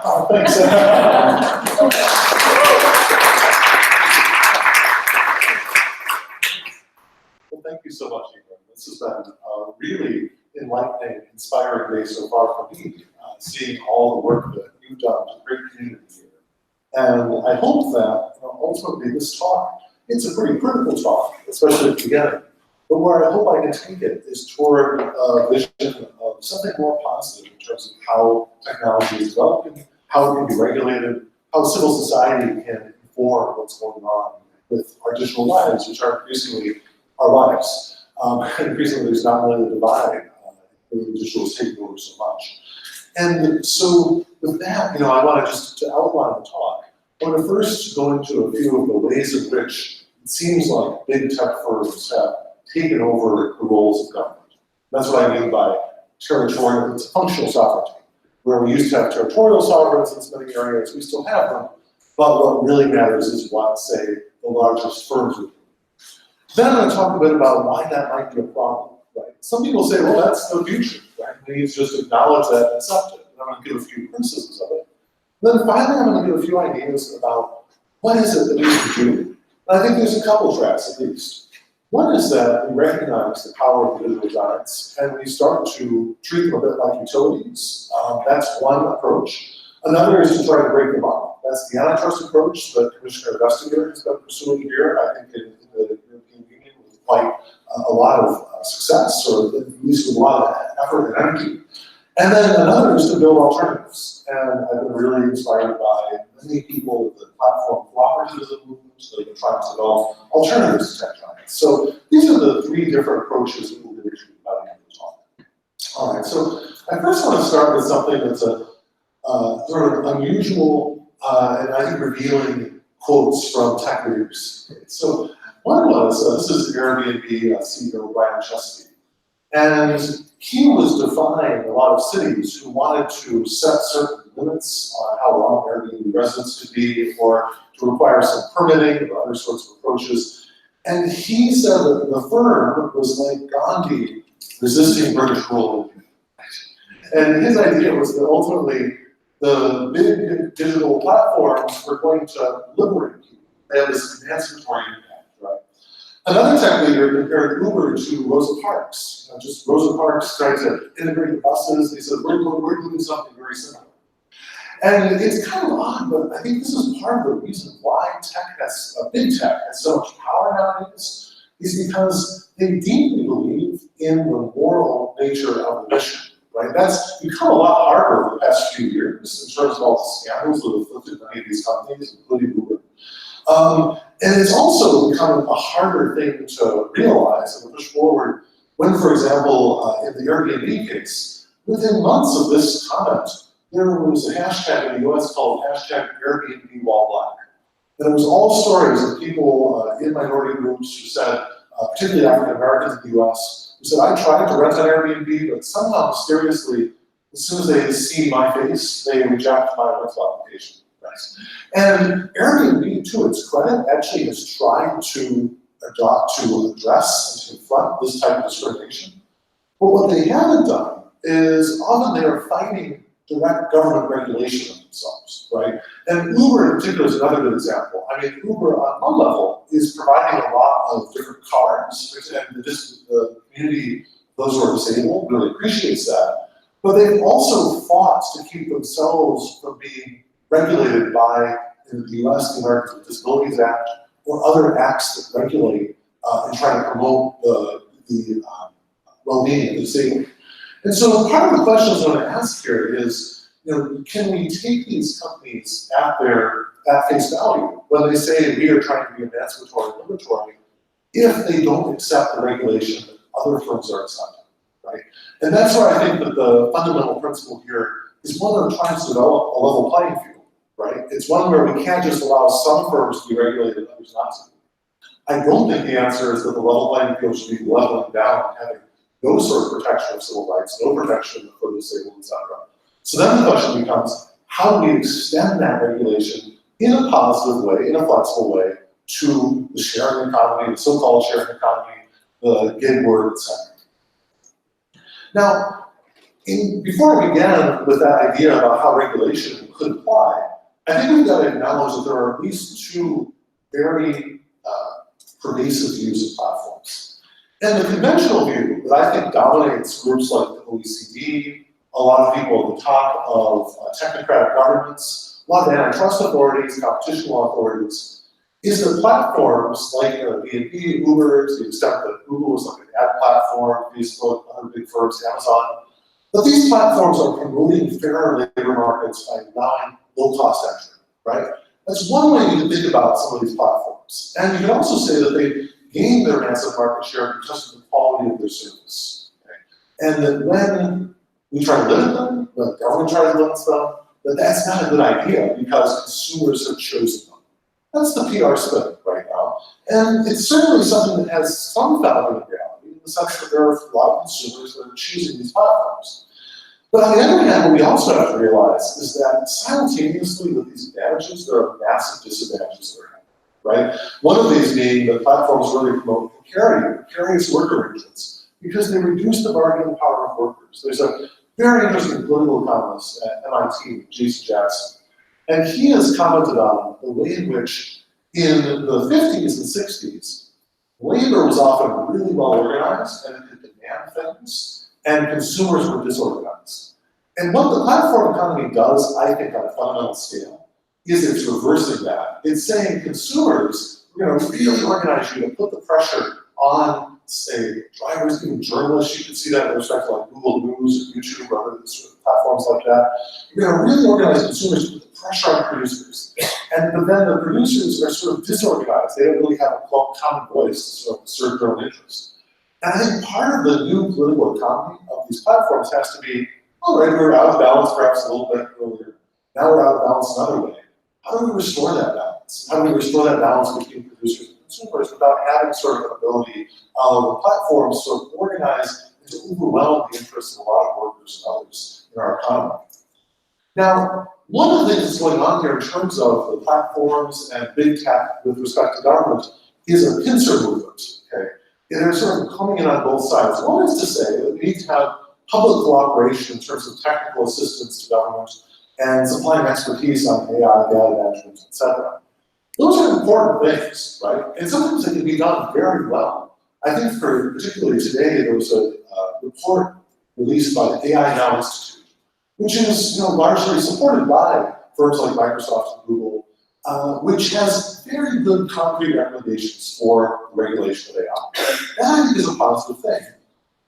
Oh, thanks. Well, thank you so much, Ingrid. This has been a really enlightening, inspiring day so far for me, seeing all the work that you've done to create community here. And I hope that ultimately this talk, it's a pretty critical talk, especially at the beginning. But where I hope I can take it is toward a vision of something more positive in terms of how technology is developing, how it can be regulated, how civil society can inform what's going on with our digital lives, which are increasingly our lives. Increasingly, there's not really a divide. The digital is taking over so much. And so with that, I want to just to outline the talk. I want to first go into a few of the ways in which it seems like big tech firms have taken over the roles of government. That's what I mean by territorial, it's functional sovereignty, where we used to have territorial sovereigns in many areas, we still have them, but what really matters is what, say, the largest firms would do. Then I'm going to talk a bit about why that might be a problem, right? Some people say, well, that's the future, right? We need to just acknowledge that and accept it. And I'm going to give a few criticisms of it. Then finally, I'm going to give a few ideas about what is it that we can do. And I think there's a couple tracks at least. One is that we recognize the power of the digital giants and we start to treat them a bit like utilities. That's one approach. Another is to try to break them up. That's the antitrust approach that Commissioner Vestager has been pursuing here, I think in the European Union with quite a lot of success, or at least with a lot of effort and energy. And then another is to build alternatives. And I've been really inspired by many people with the platform cooperativism movement that have been trying to develop alternatives to tech giants. So these are the three different approaches that we'll be treating by the end of the talk. All right, so I first want to start with something that's a sort of unusual and I think revealing quotes from tech leaders. So one was, this is Airbnb CEO Brian Chesky. And he was defying a lot of cities who wanted to set certain limits on how long Airbnb residents could be, or to require some permitting or other sorts of approaches. And he said that the firm was like Gandhi resisting British rule. And his idea was that ultimately the big digital platforms were going to liberate people. They have this emancipatory impact, right? Another tech leader compared Uber to Rosa Parks. Just Rosa Parks tried to integrate the buses. They said, we're doing something very similar. And it's kind of odd, but I think this is part of the reason why big tech has so much power nowadays, is because they deeply believe in the moral nature of the mission, right? That's become a lot harder over the past few years in terms of all the scandals that have afflicted many of these companies, including Uber. And it's also become a harder thing to realize and push forward when, for example, in the Airbnb case, within months of this comment, there was a hashtag in the US called #Airbnb while black. And it was all stories of people in minority groups who said, particularly African Americans in the US, who said, I tried to rent on Airbnb, but somehow mysteriously, as soon as they see my face, they reject my rental application. And Airbnb, to its credit, actually has tried to address and confront this type of discrimination. But what they haven't done is often they are fighting direct government regulation of themselves, right? And Uber in particular is another good example. I mean, Uber on one level is providing a lot of different cars, and the community, those who are disabled, really appreciates that. But they've also fought to keep themselves from being regulated by, in the US, the Americans with Disabilities Act, or other acts that regulate and try to promote the well-being of the disabled. And so part of the questions I want to ask here is, can we take these companies at face value when they say we are trying to be emancipatory and liberatory if they don't accept the regulation that other firms are accepting, right? And that's where I think that the fundamental principle here is one of trying to develop a level playing field. Right? It's one where we can't just allow some firms to be regulated and others not to. I don't think the answer is that the level playing field should be leveling down and having no sort of protection of civil rights, no protection for the disabled, etc. So then the question becomes, how do we extend that regulation in a positive way, in a flexible way, to the sharing economy, the so-called sharing economy, the gig work, etc. Now, Before I began with that idea about how regulation could apply, I think we've got to acknowledge that there are at least two very pervasive views of platforms. And the conventional view that I think dominates groups like the OECD, a lot of people at the top of technocratic governments, a lot of antitrust authorities, competition law authorities, is that platforms like B&B, Uber, to the extent that Google was like an ad platform, Facebook, other big firms, Amazon, but these platforms are promoting fairer labor markets by allowing low-cost entry, right? That's one way you can think about some of these platforms. And you can also say that they gain their massive market share because of the quality of their service. Okay? And that when we try to limit them, when the government tries to limit them, that's not a good idea because consumers have chosen them. That's the PR spin right now. And it's certainly something that has some value in reality, in the sense that there are a lot of consumers that are choosing these platforms. But on the other hand, what we also have to realize is that simultaneously with these advantages, there are massive disadvantages that are happening, right? One of these being that platforms really promote precarious work arrangements because they reduce the bargaining power of workers. There's a very interesting political economist at MIT, Jason Jackson, and he has commented on the way in which in the 50s and 60s, labor was often really well organized and it could demand things, and consumers were disorganized. And what the platform economy does, I think, on a fundamental scale, is it's reversing that. It's saying consumers, we're going to really organize you to put the pressure on, say, drivers, even journalists. You can see that in respect to like Google News or YouTube or other sort of platforms like that. You're going to really organize consumers to put the pressure on producers. But then the producers are sort of disorganized. They don't really have a common voice to sort of assert their own interests. And I think part of the new political economy of these platforms has to be, all right, we were out of balance perhaps a little bit earlier. Now we're out of balance another way. How do we restore that balance? How do we restore that balance between producers and consumers without having sort of an ability of the platforms sort of organize and to overwhelm the interests of a lot of workers and others in our economy? Now, one of the things that's going on here in terms of the platforms and big tech with respect to government is a pincer movement, okay? And they're sort of coming in on both sides. One is to say that we need to have public cooperation in terms of technical assistance to government and supplying expertise on AI, data management, etc. Those are important things, right? And sometimes they can be done very well. I think particularly today, there was a report released by the AI Now Institute, which is largely supported by firms like Microsoft and Google, which has very good concrete recommendations for regulation of AI. That I think is a positive thing.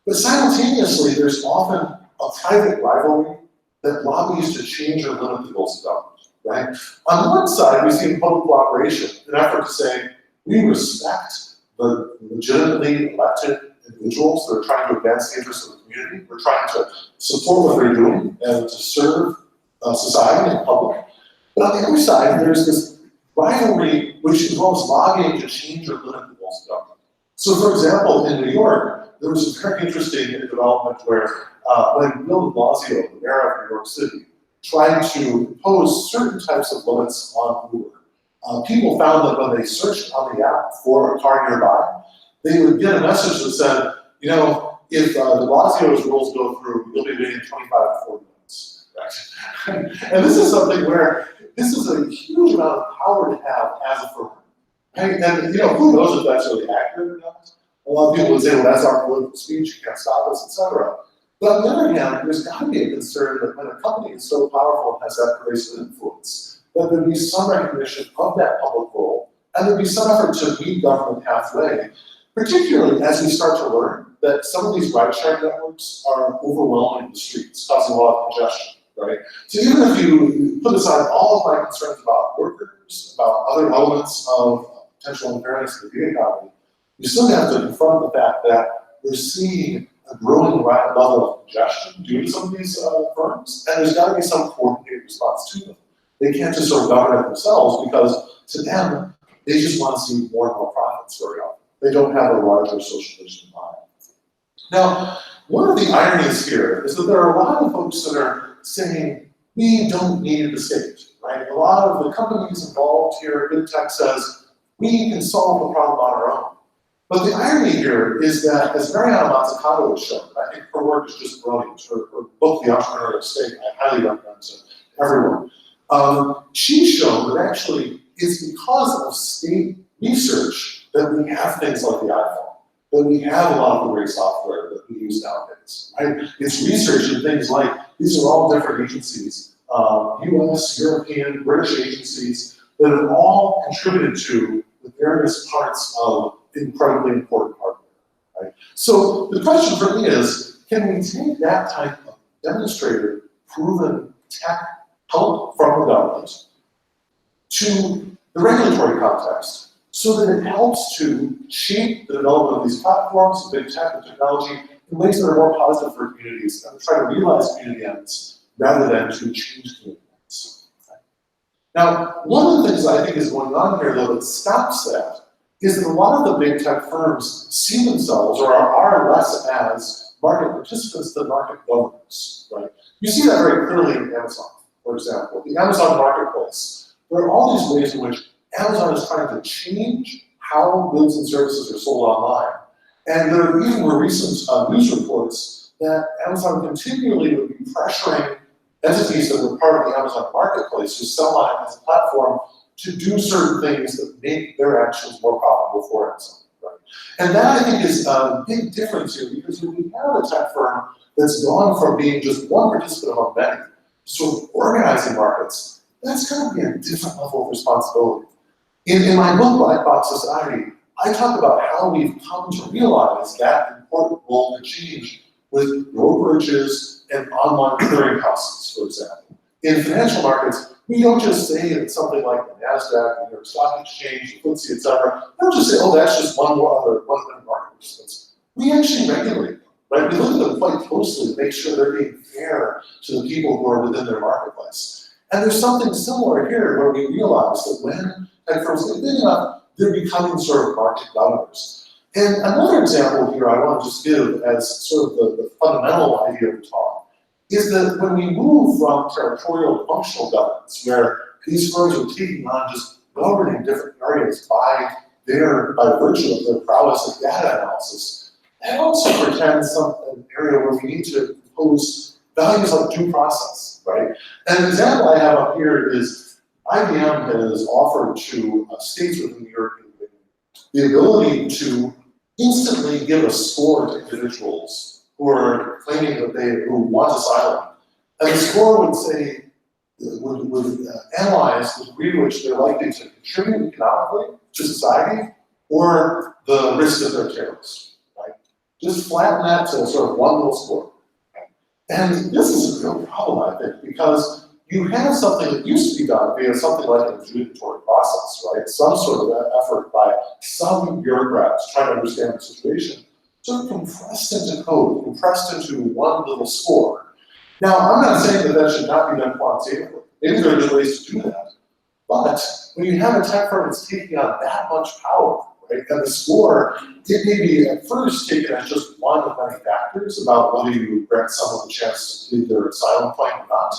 But simultaneously, there's often a private rivalry that lobbies to change or limit the goals of government, right? On one side, we see in public cooperation an effort to say, we respect the legitimately elected individuals that are trying to advance the interests of the community. We're trying to support what they're doing and to serve society and public. But on the other side, there's this rivalry which involves lobbying to change or limit the goals of government. So for example, in New York, there was a very interesting development where when Bill de Blasio, the mayor of New York City, tried to impose certain types of limits on Uber, people found that when they searched on the app for a car nearby, they would get a message that said, if de Blasio's rules go through, you'll be waiting 25 to 40 minutes. Right? And this is something where this is a huge amount of power to have as a firm. Right? And who knows if that's really accurate or not? A lot of people would say, well, that's our political speech, you can't stop us, etc. But on the other hand, there's got to be a concern that when a company is so powerful and has that pervasive influence, that there'd be some recognition of that public role, and there'd be some effort to meet government halfway, particularly as we start to learn that some of these ride-sharing networks are overwhelming the streets, causing a lot of congestion, right? So even if you put aside all of my concerns about workers, about other elements of potential unfairness in the gig economy, you still have to confront the fact that we're seeing a growing level of congestion due to some of these firms, and there's got to be some coordinated response to them. They can't just sort of govern it themselves because to them, they just want to see more and more profits very often. They don't have a larger social vision in mind. Now, one of the ironies here is that there are a lot of folks that are saying, we don't need the state, right? A lot of the companies involved here, big tech says, we can solve the problem on our own. But the irony here is that, as Mariana Mazzucato has shown, I think her work is just brilliant. Her book, The Entrepreneurial State, I highly recommend to everyone. She's shown that actually it's because of state research that we have things like the iPhone, that we have a lot of the great software that we use nowadays, right? It's research and things like, these are all different agencies, US, European, British agencies, that have all contributed to the various parts of incredibly important hardware, right? So the question for me is, can we take that type of demonstrated, proven tech help from the government to the regulatory context so that it helps to shape the development of these platforms, big tech and technology, in ways that are more positive for communities and try to realize community ends rather than to change community ends. Okay. Now, one of the things I think is going on here, though, that stops that is that a lot of the big tech firms see themselves or are less as market participants than market governors, right? You see that very clearly in Amazon, for example. The Amazon marketplace, there are all these ways in which Amazon is trying to change how goods and services are sold online. And there even were recent news reports that Amazon continually would be pressuring entities that were part of the Amazon marketplace who sell on it as a platform to do certain things that make their actions more profitable for Amazon. Right? And that, I think, is a big difference here, because if we have a tech firm that's gone from being just one participant among many to sort of organizing markets, that's going to be a different level of responsibility. In my book, Black Box Society, I talk about how we've come to realize that important role and change with brokerages and online clearinghouses, for example. In financial markets, we don't just say that something like the NASDAQ, the New York Stock Exchange, the FTSE, et cetera, we don't just say, oh, that's just one of the market participants. We actually regulate them, right? We look at them quite closely to make sure they're being fair to the people who are within their marketplace. And there's something similar here where we realize that when tech firms get big enough, they're becoming sort of market governors. And another example here I want to just give as sort of the fundamental idea of the talk is that when we move from territorial to functional governance, where these firms are taking on just governing different areas by virtue of their prowess in data analysis, that also pretends an area where we need to impose values like due process, right? And an example I have up here is IBM has offered to states within the European Union the ability to instantly give a score to individuals who are claiming that who want asylum. And the score would say, would analyze the degree to which they're likely to contribute economically to society or the risk that they're terrorists, right? Just flatten that to sort of one little score. And this is a real problem, I think, because you have something that used to be done via something like an adjudicatory process, right? Some sort of effort by some bureaucrats trying to understand the situation, sort of compressed into code, compressed into one little score. Now, I'm not saying that should not be done quantitatively. Maybe there are good ways to do that. But when you have a tech firm that's taking on that much power, right, and the score, it may be at first taken as just one of many factors about whether you grant someone a chance to plead their asylum claim or not.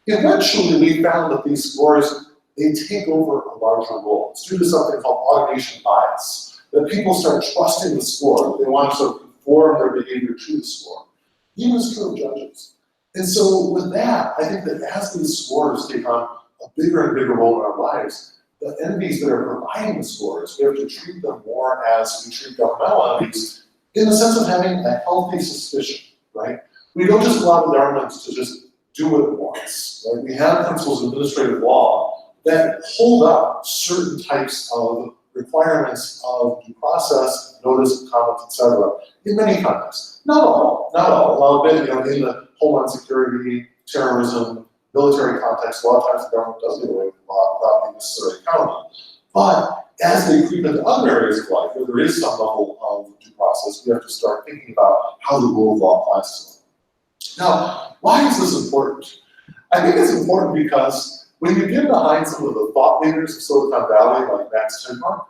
Eventually, we found that these scores, they take over a larger role. It's due to something called automation bias, that people start trusting the score, that they want to sort of conform their behavior to the score, even as true of judges. And so with that, I think that as these scores take on a bigger and bigger role in our lives, the entities that are providing the scores, we have to treat them more as we treat governmental entities in the sense of having a healthy suspicion, right? We don't just allow the government to just do it once, right? We have principles of administrative law that hold up certain types of requirements of due process, notice of comment, etc. in many contexts. Not all. I'll admit, in the homeland security, terrorism, military context, a lot of times the government does get away with a lot without being necessarily accountable. But as they creep into other areas of life where there is some level of due process, we have to start thinking about how the rule of law applies to them. Now, why is this important? I think it's important because when you get behind some of the thought leaders of Silicon Valley, like Max Tegmark,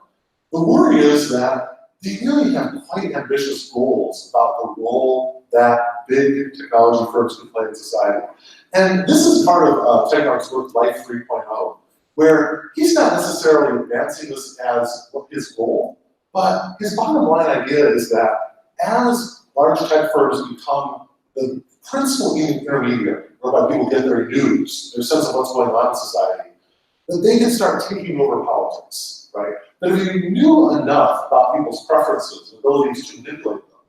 the worry is that they really have quite ambitious goals about the role that big technology firms can play in society. And this is part of Tegmark's work, Life 3.0, where he's not necessarily advancing this as his goal, But his bottom line idea is that as large tech firms become the principal intermediary, whereby people get their news, their sense of what's going on in society, that they can start taking over politics, right? That if you knew enough about people's preferences, abilities to manipulate them,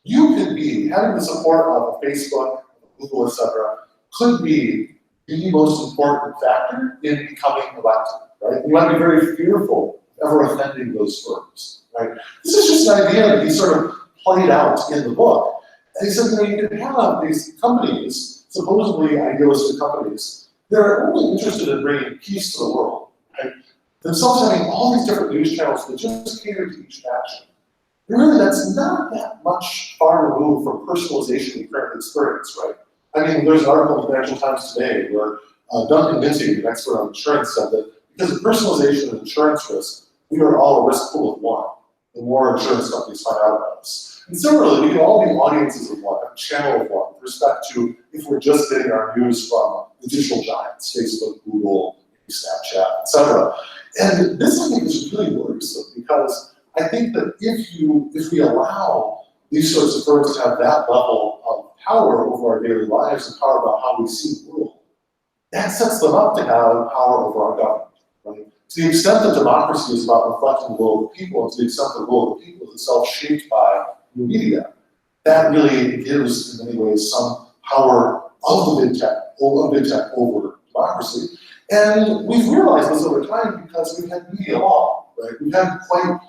you could be, having the support of a Facebook, Google, etc., could be the most important factor in becoming elected, right? You might be very fearful of ever offending those firms, right? This is just an idea that he sort of played out in the book. And he said, you can have these companies, supposedly idealistic companies, they're only interested in bringing peace to the world, right? Themselves having all these different news channels that just cater to each faction. And really, that's not that much far removed from personalization in current experience, right? I mean, there's an article in the Financial Times today where Duncan Minty, an expert on insurance, said that because of personalization and insurance risk, we are all a risk pool of one. The more insurance companies find out about us. And similarly, we can all be audiences of one, a channel of one, with respect to if we're just getting our news from the digital giants, Facebook, Google, Snapchat, etc. And this, I think, is really worrisome because I think that if we allow these sorts of firms to have that level of power over our daily lives and power about how we see the world, that sets them up to have power over our government. Right? To the extent that democracy is about reflecting the will of the people, and to the extent that the will of the people is itself shaped by the media, that really gives, in many ways, some power of the big tech over democracy. And we've realized this over time because we've had media law, right? We've had quite,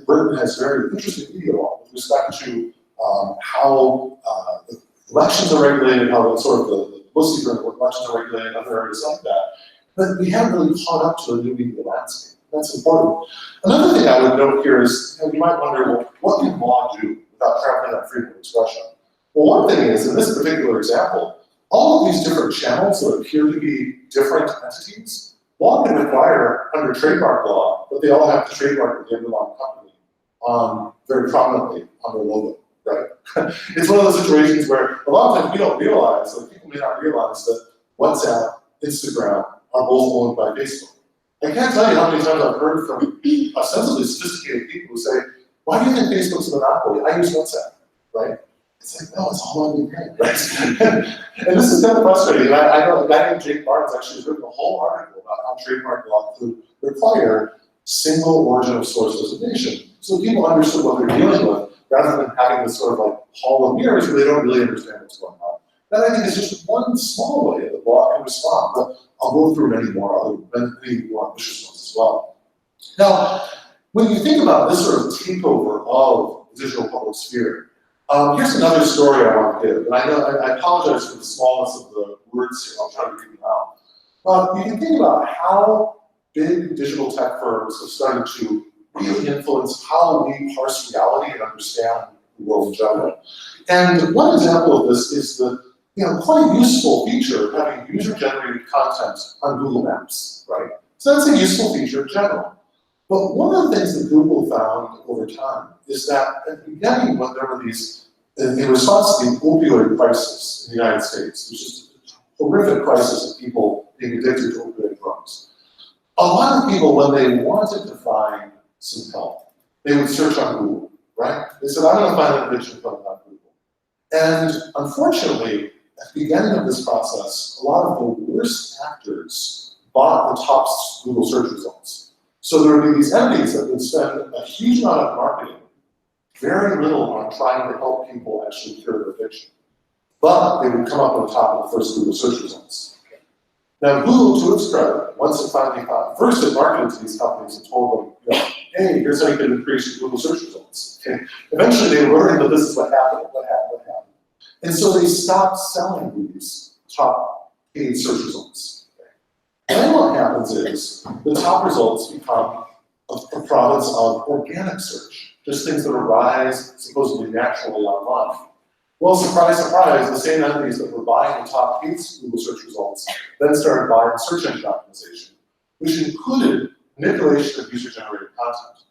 Britain has very interesting media law with respect to how the elections are regulated, how the sort of the publicity for elections are regulated, other areas like that. But we haven't really caught up to the new media landscape. That's important. Another thing I would note here is, you might wonder, well, what can law do without trampling on freedom of expression? Well, one thing is, in this particular example, all of these different channels that appear to be different entities, law can require under trademark law, but they all have to trademark the underlying company very prominently on their logo, right? It's one of those situations where a lot of times we don't realize, like people may not realize that WhatsApp, Instagram are both owned by Facebook. I can't tell you how many times I've heard from ostensibly sophisticated people who say, why do you think Facebook's a monopoly? I use WhatsApp, right? It's like, no, it's all on your head, right? And this is kind of frustrating. And I know a guy named Jake Barnes actually has written a whole article about how trademark law could require single origin of source designation. So people understood what they're dealing with, rather than having this sort of like hall of mirrors where they don't really understand what's going on. That I think is just one small way that law can respond, but I'll go through many more ambitious ones as well. Now, when you think about this sort of takeover of the digital public sphere, here's another story I want to give. And I apologize for the smallness of the words here. I'll try to read them out. But you can think about how big digital tech firms have started to really influence how we parse reality and understand the world in general. And one example of this is the quite useful feature of having user-generated content on Google Maps, right? So that's a useful feature in general. But one of the things that Google found over time is that at the beginning, when there were these, in response to the opioid crisis in the United States, which is a horrific crisis of people being addicted to opioid drugs, a lot of people, when they wanted to find some help, they would search on Google, right? They said, I'm going to find an addiction problem on Google. And unfortunately, at the beginning of this process, a lot of the worst actors bought the top Google search results. So there would be these entities that would spend a huge amount of marketing, very little on trying to help people actually cure their addiction. But they would come up on top of the first Google search results. Now, Google, to its credit, once it finally found, first it marketed to these companies and told them, hey, here's how you can increase your Google search results. Okay. Eventually, they learned that this is what happened. And so they stopped selling these top paid search results. And then what happens is the top results become a province of organic search, just things that arise supposedly naturally online. Well, surprise, surprise, the same entities that were buying the top paid Google search results then started buying search engine optimization, which included manipulation of user-generated content.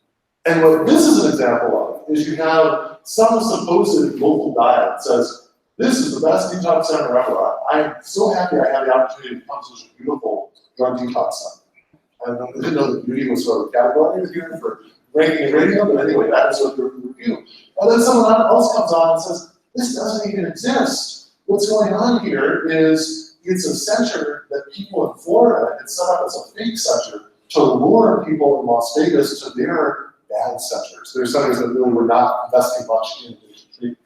And what this is an example of is you have some supposed local guy that says, this is the best detox center ever. I'm so happy I had the opportunity to come to such a beautiful drug detox center. I didn't know that beauty was sort of categorized here for ranking and rating them, but anyway, that is what the review. And then someone else comes on and says, this doesn't even exist. What's going on here is it's a center that people in Florida had set up as a fake center to lure people in Las Vegas to their bad centers. Their centers that really were not investing much in addiction treatment.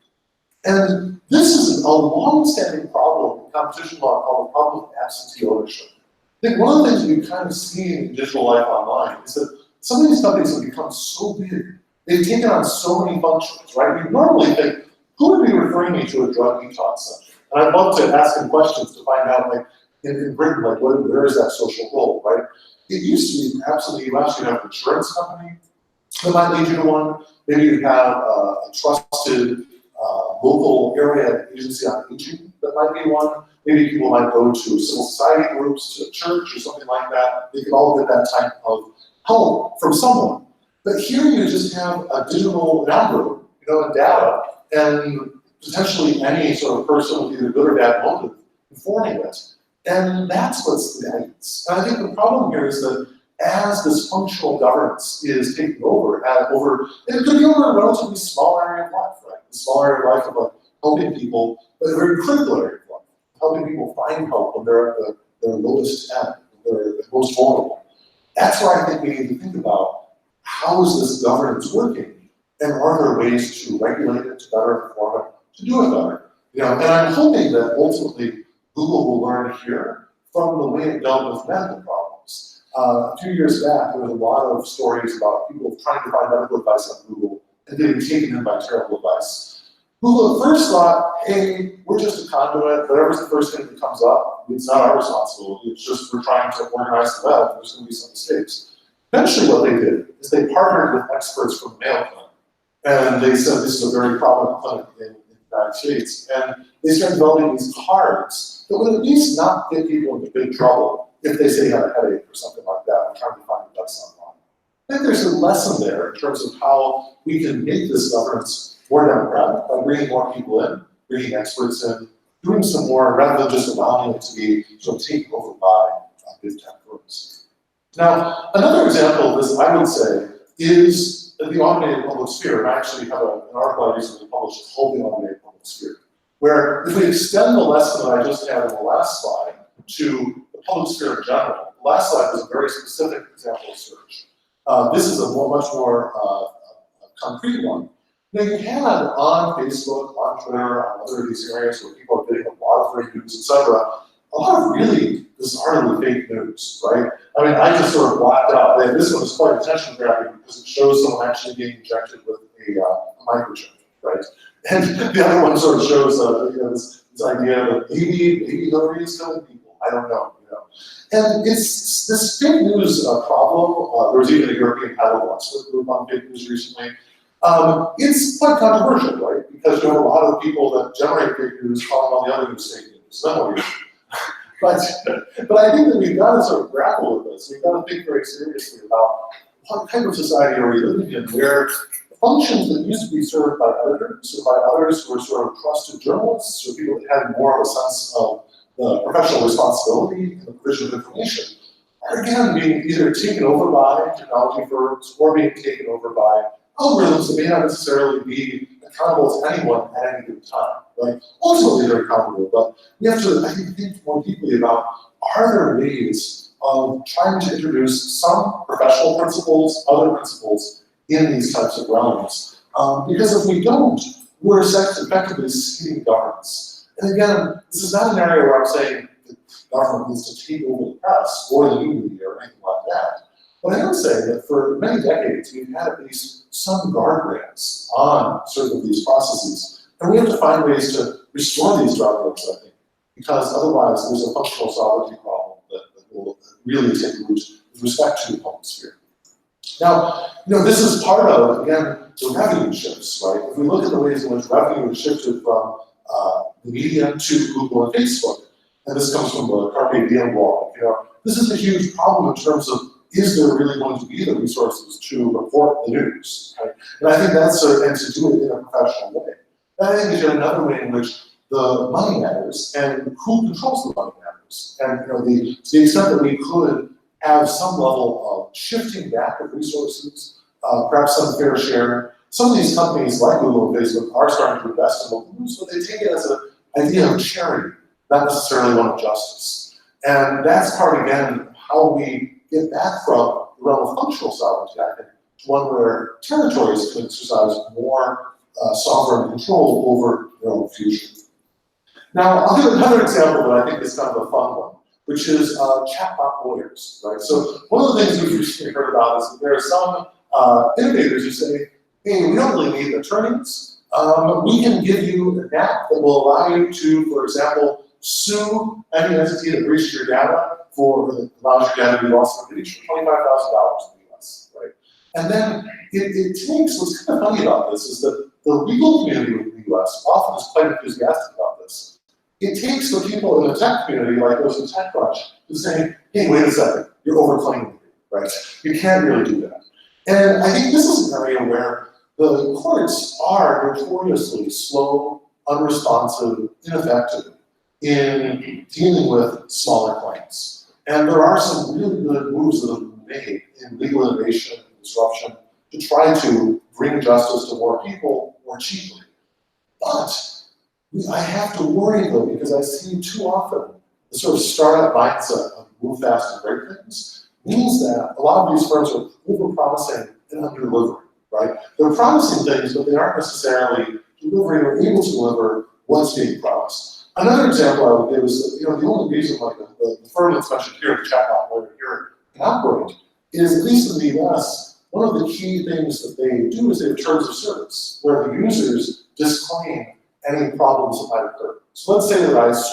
And this is a long-standing problem in competition law called the problem of absentee ownership. I think one of the things we've kind of seen in digital life online is that some of these companies have become so big, they've taken on so many functions, right? You normally think, who would be referring me to a drug detox center? And I'd love to ask them questions to find out, like, in Britain, like, where is that social role, right? It used to be, perhaps in the US, you'd have an insurance company that might lead you to one. Maybe you'd have a trusted local area agency on aging that might be one. Maybe people might go to civil society groups, to a church or something like that. They could all get that type of help from someone. But here you just have a digital algorithm, and data, and potentially any sort of person with either good or bad motive informing it. And that's what's the evidence. And I think the problem here is that as this functional governance is taking over, it could be over a relatively small area of life, right? A small area of life of helping people, but a very critical area of life, helping people find help when they're at their lowest ebb, when they're most vulnerable. That's why I think we need to think about how is this governance working, and are there ways to regulate it, to better inform it, to do it better? And I'm hoping that ultimately Google will learn here from the way it dealt with medical problems. A few years back, there was a lot of stories about people trying to find medical advice on Google and getting taken in by terrible advice. Google at first thought, hey, we're just a conduit, whatever's the first thing that comes up, it's not our responsibility, it's just we're trying to organize the web, there's going to be some mistakes. Eventually what they did is they partnered with experts from the Mayo Clinic, and they said this is a very prominent clinic in the United States, and they started developing these cards that would at least not get people into big trouble if they say they have a headache or something like that and trying to find the best online. I think there's a lesson there in terms of how we can make this governance more democratic by bringing more people in, bringing experts in, doing some more rather than just allowing it to be sort of taken over by big tech firms. Now, another example of this, I would say, is the automated public sphere. And I actually have an article I recently published called The Automated Public Sphere, where if we extend the lesson that I just had in the last slide to the public sphere in general, the last slide was a very specific example of search. This is a much more concrete one. Now, you had on Facebook, on Twitter, on other of these areas where people are getting a lot of fake news, etc., a lot of really bizarrely fake news, right? I mean, I just sort of blacked out. This one is quite attention grabbing because it shows someone actually being injected with a microchip, right? And the other one sort of shows this idea that maybe Hillary is killing people. I don't know, And it's this fake news problem. There was even a European Paddle Oxford group on fake news recently. It's quite controversial, right? Because you have a lot of people that generate fake news calling all the other news fake news. But I think that we've got to sort of grapple with this. We've got to think very seriously about what type of society are we living in where functions that used to be served by editors or by others who were sort of trusted journalists or people that had more of a sense of the professional responsibility and the provision of information are again being either taken over by technology firms or being taken over by algorithms that may not necessarily be accountable to anyone at any given time, right? Ultimately, they're accountable, but we have to, I think more deeply about, are there ways of trying to introduce some professional principles, other principles in these types of realms? Because if we don't, we're effectively ceding governance. And again, this is not an area where I'm saying the government needs to take over the press or the new media or anything like that. But I am saying that for many decades, we've had at least some guardrails on certain of these processes. And we have to find ways to restore these guardrails, I think, because otherwise there's a functional sovereignty problem that will really take root with respect to the public sphere. Now, this is part of, again, the revenue shifts, right? If we look at the ways in which revenue has shifted from the media to Google and Facebook, and this comes from the Carpe Diem blog, this is a huge problem in terms of, is there really going to be the resources to report the news, right? And I think that's and to do it in a professional way. And I think there's another way in which the money matters and who controls the money matters. And to the extent that we could have some level of shifting back of resources perhaps some fair share. Some of these companies, like Google and Facebook, are starting to invest in local news, but they take it as an idea of charity, not necessarily one of justice. And that's part, again, of how we get back from the realm of functional sovereignty, I think, to one where territories can exercise more sovereign control over their own future. Now, I'll give another example that I think is kind of a fun one, which is chatbot lawyers, right? So one of the things we've recently heard about is that there are some innovators who say, hey, we don't really need attorneys. We can give you an app that will allow you to, for example, sue any entity that breached your data that allows your data to be lost in breach for $25,000 in the US, right? And then it takes, what's kind of funny about this is that the legal community in the US often is quite enthusiastic about this. It takes the people in the tech community, like those in TechCrunch, to say, hey, wait a second, you're overclaiming me, right? You can't really do that. And I think this is an area where the courts are notoriously slow, unresponsive, ineffective in dealing with smaller claims. And there are some really good moves that have been made in legal innovation and disruption to try to bring justice to more people more cheaply. But I have to worry though, because I see too often the sort of startup mindset of move fast and break things means that a lot of these firms are over-promising and under-delivering, right? They're promising things, but they aren't necessarily delivering or able to deliver what's being promised. Another example I would give is that, the only reason why the firm that's mentioned here, the chatbot lawyer here, can operate is, at least in the US, one of the key things that they do is they have terms of service, where the users disclaim any problems that might occur. So let's say that let's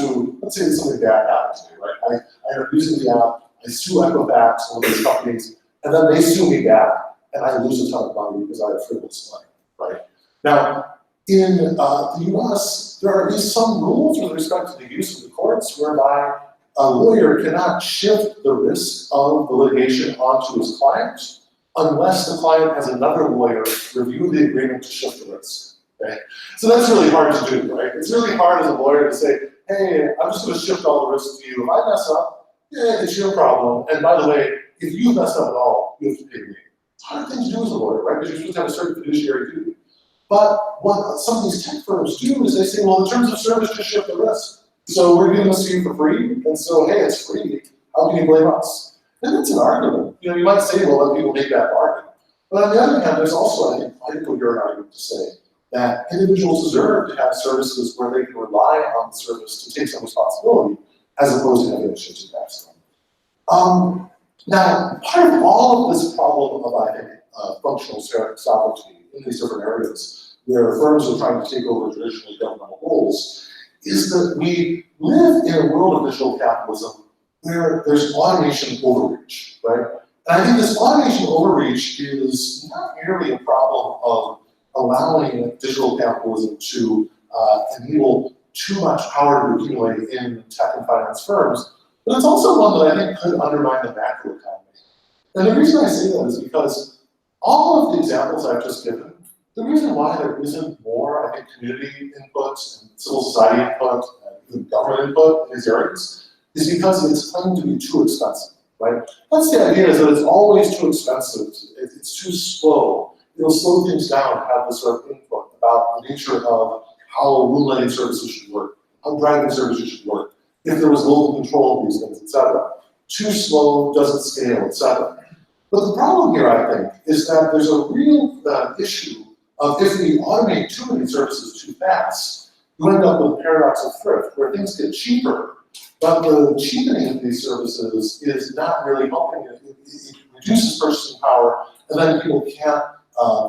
say that something bad happens to me, right? I end up using the app, I sue Equifax, one of these companies, and then they sue me back, and I lose a ton of money because I have frivolous claim, right? Now, in the US, there are at least some rules with respect to the use of the courts whereby a lawyer cannot shift the risk of the litigation onto his client unless the client has another lawyer review the agreement to shift the risk. Okay? So that's really hard to do, right? It's really hard as a lawyer to say, hey, I'm just going to shift all the risk to you. If I mess up, yeah, it's your problem. And by the way, if you mess up at all, you have to pay me. It's a hard thing to do as a lawyer, right? Because you're supposed to have a certain fiduciary duty. But what some of these tech firms do is they say, well, in terms of service, just shift the risk. So we're giving this to you for free, and so, hey, it's free. How can you blame us? And that's an argument. You might say, well, let people make that bargain. But on the other hand, there's also, I think, quite a coherent argument to say that individuals deserve to have services where they can rely on the service to take some responsibility, as opposed to having it shifted back to them. Now, part of all of this problem of, I think, functional sovereignty in these different areas, where firms are trying to take over traditionally governmental roles, is that we live in a world of digital capitalism where there's automation overreach, right? And I think this automation overreach is not merely a problem of allowing digital capitalism to enable too much power to accumulate in tech and finance firms, but it's also one that I think could undermine the macro economy. And the reason I say that is because all of the examples I've just given, the reason why there isn't more, I think, community input and civil society input and even government input in these areas is because it's claimed to be too expensive, right? That's the idea, is that it's always too expensive, it's too slow. It'll slow things down to have this sort of input about the nature of how room letting services should work, how driving services should work, if there was local control of these things, et cetera. Too slow, doesn't scale, et cetera. But the problem here, I think, is that there's a real issue of if we automate too many services too fast, you end up with a paradox of thrift, where things get cheaper, but the cheapening of these services is not really helping it. It reduces purchasing power, and then people can't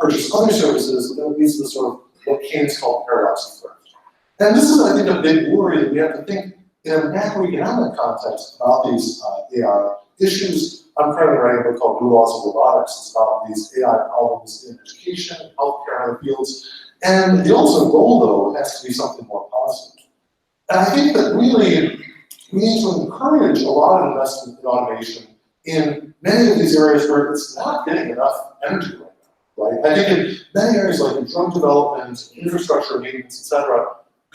purchase other services, and then it leads to sort of what Keynes called paradox of thrift. And this is, I think, a big worry that we have to think in a macroeconomic context about these AI issues. I'm currently writing a book called New Laws of Robotics. It's about these AI problems in education, healthcare, and other fields. And the ultimate goal, though, has to be something more positive. And I think that really we need to encourage a lot of investment in automation in many of these areas where it's not getting enough energy right now, right? I think in many areas like drug development, infrastructure maintenance, et cetera,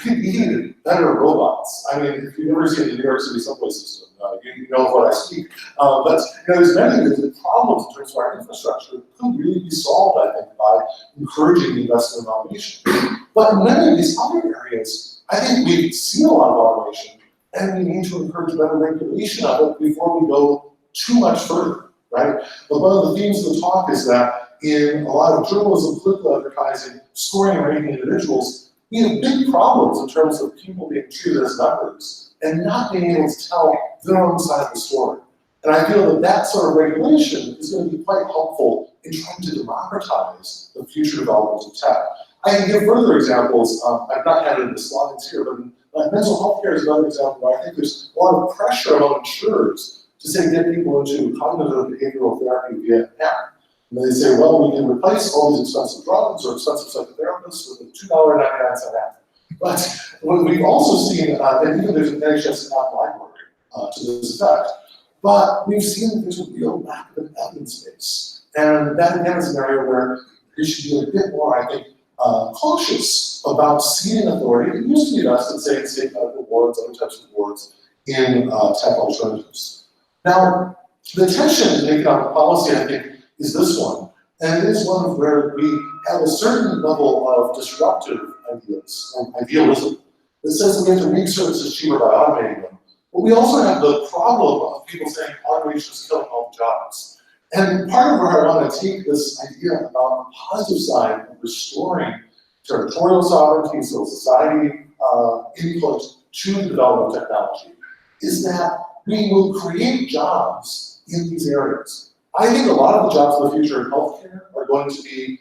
we need better robots. I mean, if you've ever seen the New York City subway system, you know of what I speak. But there's many problems in terms of our infrastructure that could really be solved, I think, by encouraging the investment in automation. But in many of these other areas, I think we've seen a lot of automation, and we need to encourage better regulation of it before we go too much further, right? But one of the themes of the talk is that in a lot of journalism, political advertising, scoring and rating individuals, we have big problems in terms of people being treated as numbers and not being able to tell their own side of the story. And I feel that that sort of regulation is going to be quite helpful in trying to democratize the future development of tech. I can give further examples. I've not had it in the slides here, but mental health care is another example where I think there's a lot of pressure among insurers to say get people into cognitive behavioral therapy via an app. And they say, well, we can replace all these expensive drugs or expensive psychotherapists with a $2.99 app. But what we've also seen, and even there's an NHS app library to this effect, but we've seen that there's a real lack of an evidence base. And that again is an area where we should be a bit more, I think, cautious about ceding authority. It used to be vested, say, in state medical boards, other types of boards, in tech alternatives. Now, the tension in economic policy, I think, is this one. And it is one where we have a certain level of disruptive ideas and idealism that says we have to make services cheaper by automating them. But we also have the problem of people saying automation is killing all the jobs. And part of where I want to take this idea about the positive side of restoring territorial sovereignty, civil society input to the development of technology is that we will create jobs in these areas. I think a lot of the jobs of the future in healthcare are going to be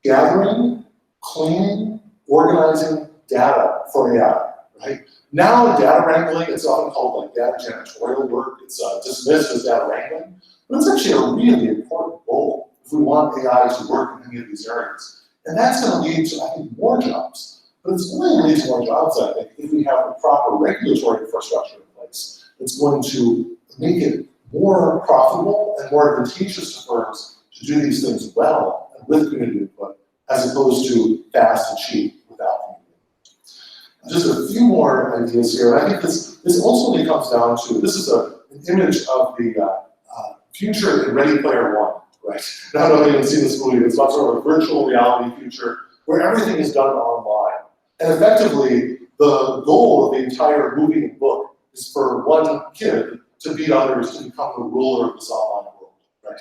gathering, cleaning, organizing data for AI, right? Now data wrangling, it's often called like data janitorial work. It's dismissed as data wrangling, but it's actually a really important goal if we want AI to work in any of these areas. And that's going to lead to, I think, more jobs. But it's only going to lead to more jobs, I think, if we have the proper regulatory infrastructure in place. It's going to make it more profitable and more advantageous to firms to do these things well and with community input, as opposed to fast and cheap without community input. Just a few more ideas here. And I think this ultimately comes down to, this is an image of the future in Ready Player One, right? Now I don't know if anyone's seen this movie, it's about sort of a virtual reality future where everything is done online. And effectively, the goal of the entire movie and book is for one kid to beat others to become the ruler of this online world, right?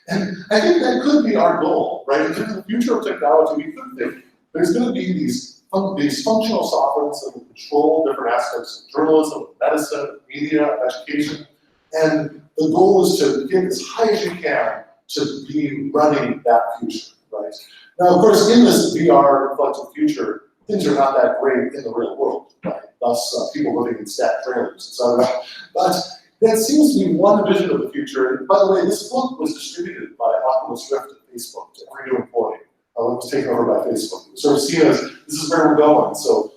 And I think that could be our goal, right? In terms of the future of technology, we could think there's going to be these functional softwares that will control different aspects of journalism, of medicine, of media, of education. And the goal is to get as high as you can to be running that future, right? Now, of course, in this VR reflective future, things are not that great in the real world, right? Thus, people living in stacked trailers, etc. But that seems to be one vision of the future. And by the way, this book was distributed by Oculus Rift at Facebook to every new employee. It was taken over by Facebook. It was sort of seen as, this is where we're going, so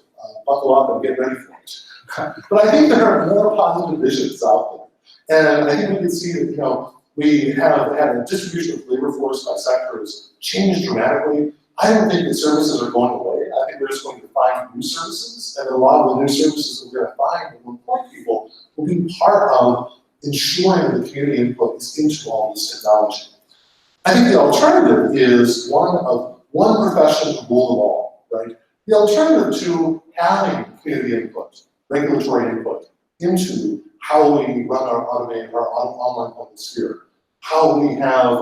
buckle up and get ready for it. But I think there are more positive visions out there. And I think we can see that, we have had a distribution of labor force by sectors changed dramatically. I don't think that services are going away. I think we're just going to find new services, and a lot of the new services that we're going to find that will employ people will be part of ensuring that the community input is into all this technology. I think the alternative is one profession to rule them all, right? The alternative to having community input, regulatory input into how we run our online public sphere, how we have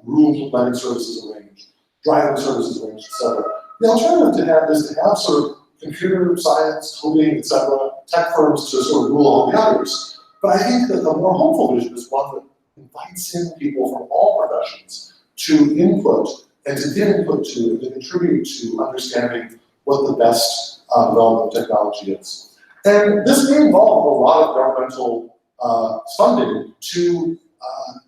rules lending services arranged, driving services arranged, etc. The alternative to that is to have sort of computer science, coding, etc., tech firms to sort of rule all the others. But I think that the more hopeful vision is one that invites in people from all professions to input and to give input to and to contribute to understanding what the best development of technology is. And this may involve a lot of governmental funding to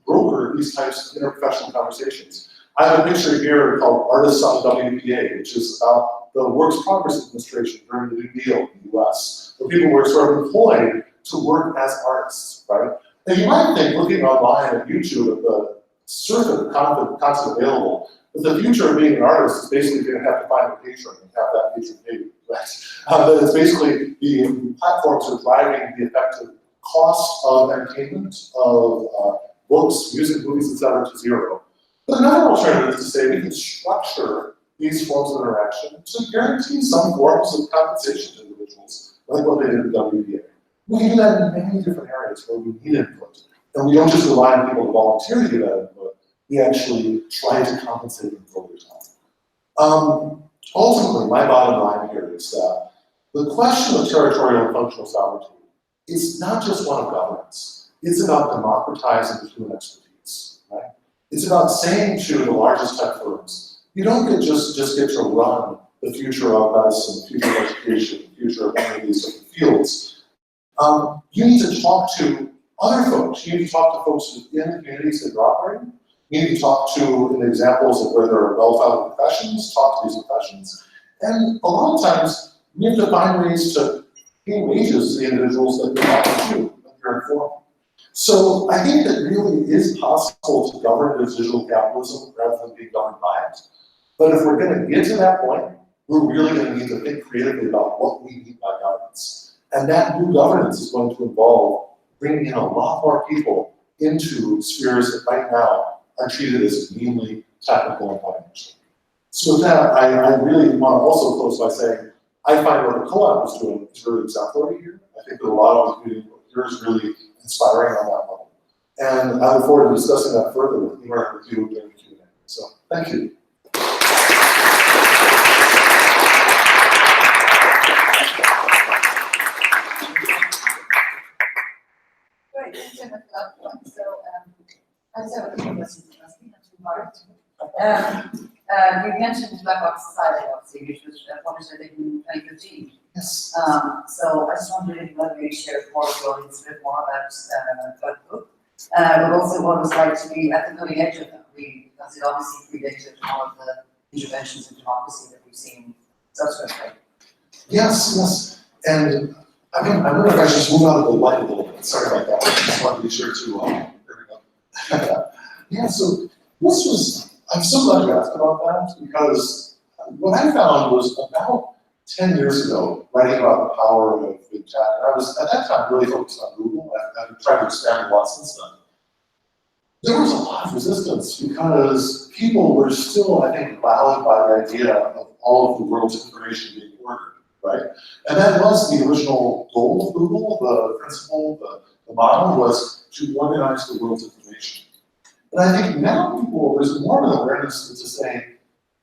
broker these types of interprofessional conversations. I have a picture here called Artists on WPA, which is about the Works Progress Administration during the New Deal in the US, where people were sort of employed to work as artists, right? And you might think, looking online at YouTube at the content available. But the future of being an artist is basically going to have to find a patron and have that patron pay you, right? But it's basically the platforms are driving the effective cost of entertainment, of books, music, movies, etc. to zero. But another alternative is to say we can structure these forms of interaction to guarantee some forms of compensation to individuals, like what they did with WBA. We can do that in many different areas where we need input. And we don't just rely on people to volunteer to do that input, we actually try to compensate them for their time. Ultimately, my bottom line here is that the question of territorial and functional sovereignty is not just one of governance. It's about democratizing human expertise, right? It's about saying to the largest tech firms, you don't just get to run the future of medicine, the future of education, the future of any of these different fields. You need to talk to other folks. You need to talk to folks in the communities that you're operating. You need to talk to, in examples of where there are well-founded professions, talk to these professions. And a lot of times, we have to find ways to pay wages to the individuals that you're talking to, that you're informing. So I think that really is possible to govern this digital capitalism rather than being governed by it. But if we're going to get to that point, we're really going to need to think creatively about what we mean by governance. And that new governance is going to involve bringing in a lot more people into spheres that right now are treated as mainly technical and financial. So with that, I really want to also close by saying, I find what the co-op is doing is really exemplary here. I think that a lot of the community here is really inspiring on that level. And I look forward to discussing that further with Emer and with you during the Q&A. So, thank you. Great, thanks so much for that one. So, I just have a couple of questions to ask you, not too hard. You mentioned Black Box Society, obviously, which was published, I think, in 2015. Yes. So I just wondered if whether you shared more of the audience a bit more about the book, but also what it was like to be at the cutting edge of that, because it obviously predated all of the interventions in democracy that we've seen subsequently. Yes, yes. And I mean, I wonder if I should just move out of the light a little bit. Sorry about that. I just want to be sure to, there we go. Yeah, so this was, I'm so glad you asked about that, because what I found was about 10 years ago, writing about the power of big tech, and I was at that time really focused on Google. I've tried to expand a lot since then. There was a lot of resistance because people were still, I think, wowed by the idea of all of the world's information being ordered, right? And that was the original goal of Google, the principle, the model was to organize the world's information. And I think now there's more of an awareness to say,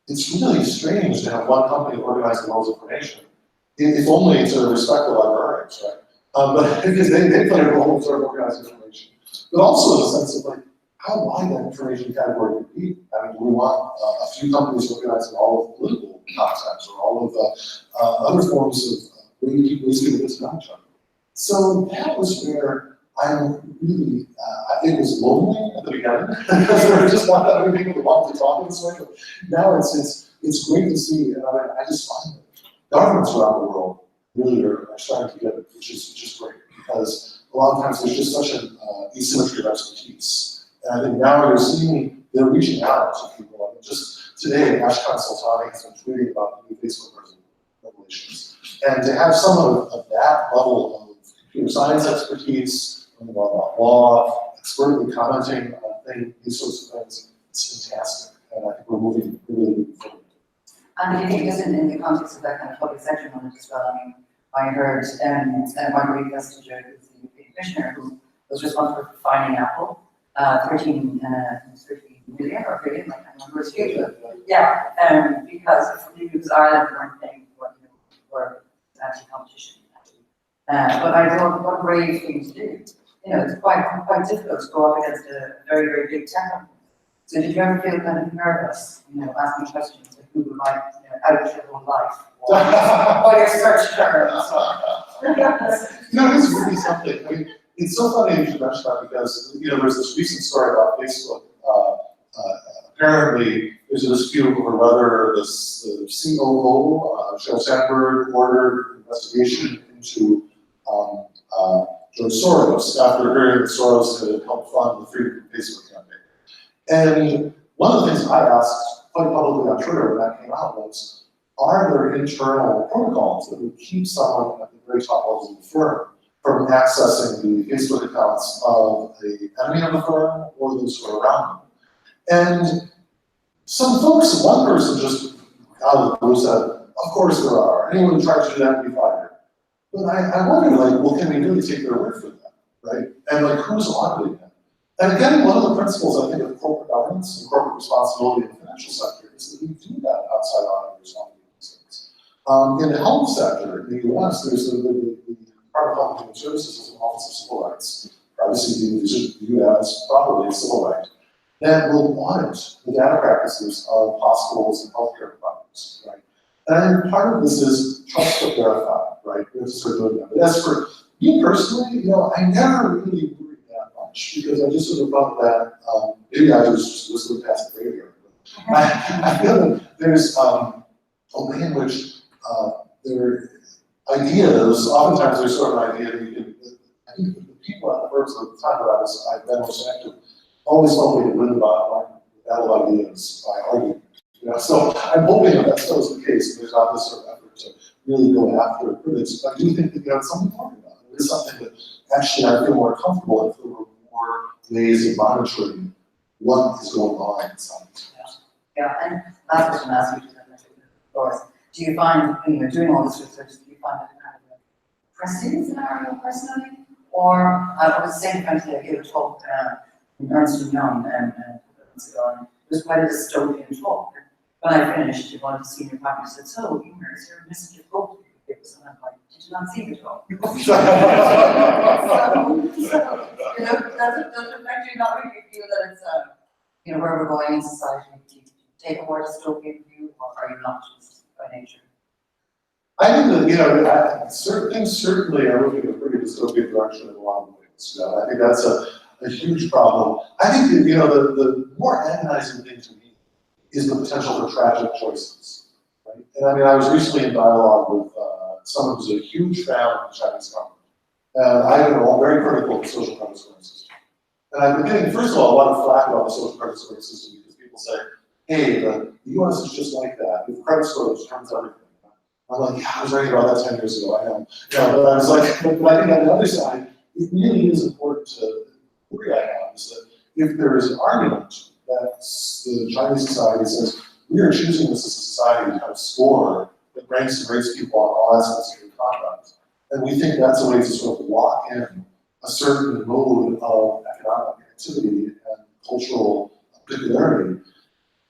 it's really strange to have one company organize the world's information, if only to respect the librarians, right? But because they play a role in sort of organizing information. But also in the sense of like, how wide that information category could be. I mean, do we want a few companies organizing all of the political content or all of the other forms of ways to get this done? So that was where I'm really, it was lonely at the beginning because there were just not that many people that wanted to talk in this way. But now it's great to see, and I just find that governments around the world really are starting to get it, which is great because a lot of times there's just such an asymmetry of expertise. And I think now you're seeing they're reaching out to people. I mean, just today, Ashkan Sultani has been tweeting about the new Facebook regulations, and to have someone of that level of computer science expertise, about law, expertly commenting on these sorts of things, it's fantastic. And I think we're moving really forward. And I think just in the context of that kind of public sector knowledge as well, I mean, I heard Marguerite Vestager, who's the UK commissioner, who was responsible for fining Apple, 13 million or billion, like I remember it's huge, yeah, because it was Ireland weren't paying for anti-competition. But I thought, what a brave thing to do. You know, it's quite difficult to go up against a very, very big tech company. So did you ever feel kind of nervous, you know, asking questions like who would like, you know, out your whole life or your search terms? You know, it's really something. I mean, it's so funny you should mention that because, you know, there's this recent story about Facebook. Apparently, there's a dispute over whether the COO, Sheryl Sandberg, ordered investigation into George Soros after hearing that Soros had helped fund the Freedom from Facebook campaign. And one of the things I asked quite publicly on Twitter when that came out was, are there internal protocols that would keep someone at the very top levels of the firm from accessing the Facebook accounts of the enemy of the firm or those who are around them? And some folks, one person just out of the blue said, of course there are. Anyone who tries to do that would be fired. But I wonder, like, well, can we really take their word for that, right? And like, who's auditing that? And again, one of the principles, I think, of corporate governance and corporate responsibility in the financial sector is that we do that outside auditors on these things. In the health sector, in the US, there's the Department of Health and Human Services has an Office of Civil Rights, privacy being viewed as properly a civil right, that will audit the data practices of hospitals and healthcare providers, right? And part of this is trust but verify, right? We have to start doing that. But as for me personally, I never really worried that much because I just sort of felt that maybe I was just whistling past the radio. I feel that there's a way in which there ideas, oftentimes there's sort of an idea that you can, I think the people at the first at the time that I've been most active always felt we could win about battle of ideas by arguing. So I'm hoping that that still is the case. There's not this sort of effort to really go after critics. But I do think that there's something to talk about. It is something that actually I feel more comfortable if there were more ways of monitoring what is going on inside. Yeah, and last question I'll ask you of course. Do you find, when you're doing all this research, do you find it kind of a pressing scenario personally? Or I was saying, frankly, I gave a talk in Ernst & Young and months ago, and it was quite a dystopian talk. When I finished, one of the senior partners said, so, is there a message of hope you could give us? And I'm like, did you not see the talk? Does it affect you not really feel that it's, where we're going in society? Do you take a more dystopian view, or are you not just by nature? I think that, certain things certainly are moving in a pretty dystopian direction in a lot of ways. I think that's a huge problem. I think that, the more agonizing thing to me is the potential for tragic choices, right? And I mean, I was recently in dialogue with someone who's a huge fan of the Chinese government. And I've been all very critical of the social credit scoring system. And I've been getting, first of all, a lot of flack about the social credit scoring system because people say, hey, the US is just like that. The credit score determines everything. I'm like, yeah, I was writing about that 10 years ago, I know. But I was like, but I think on the other side, it really is important to, the worry I have is that if there is an argument that the Chinese society says, we are choosing this as a society to kind of score that ranks and rates people on all aspects of your conduct. And we think that's a way to sort of lock in a certain mode of economic activity and cultural particularity.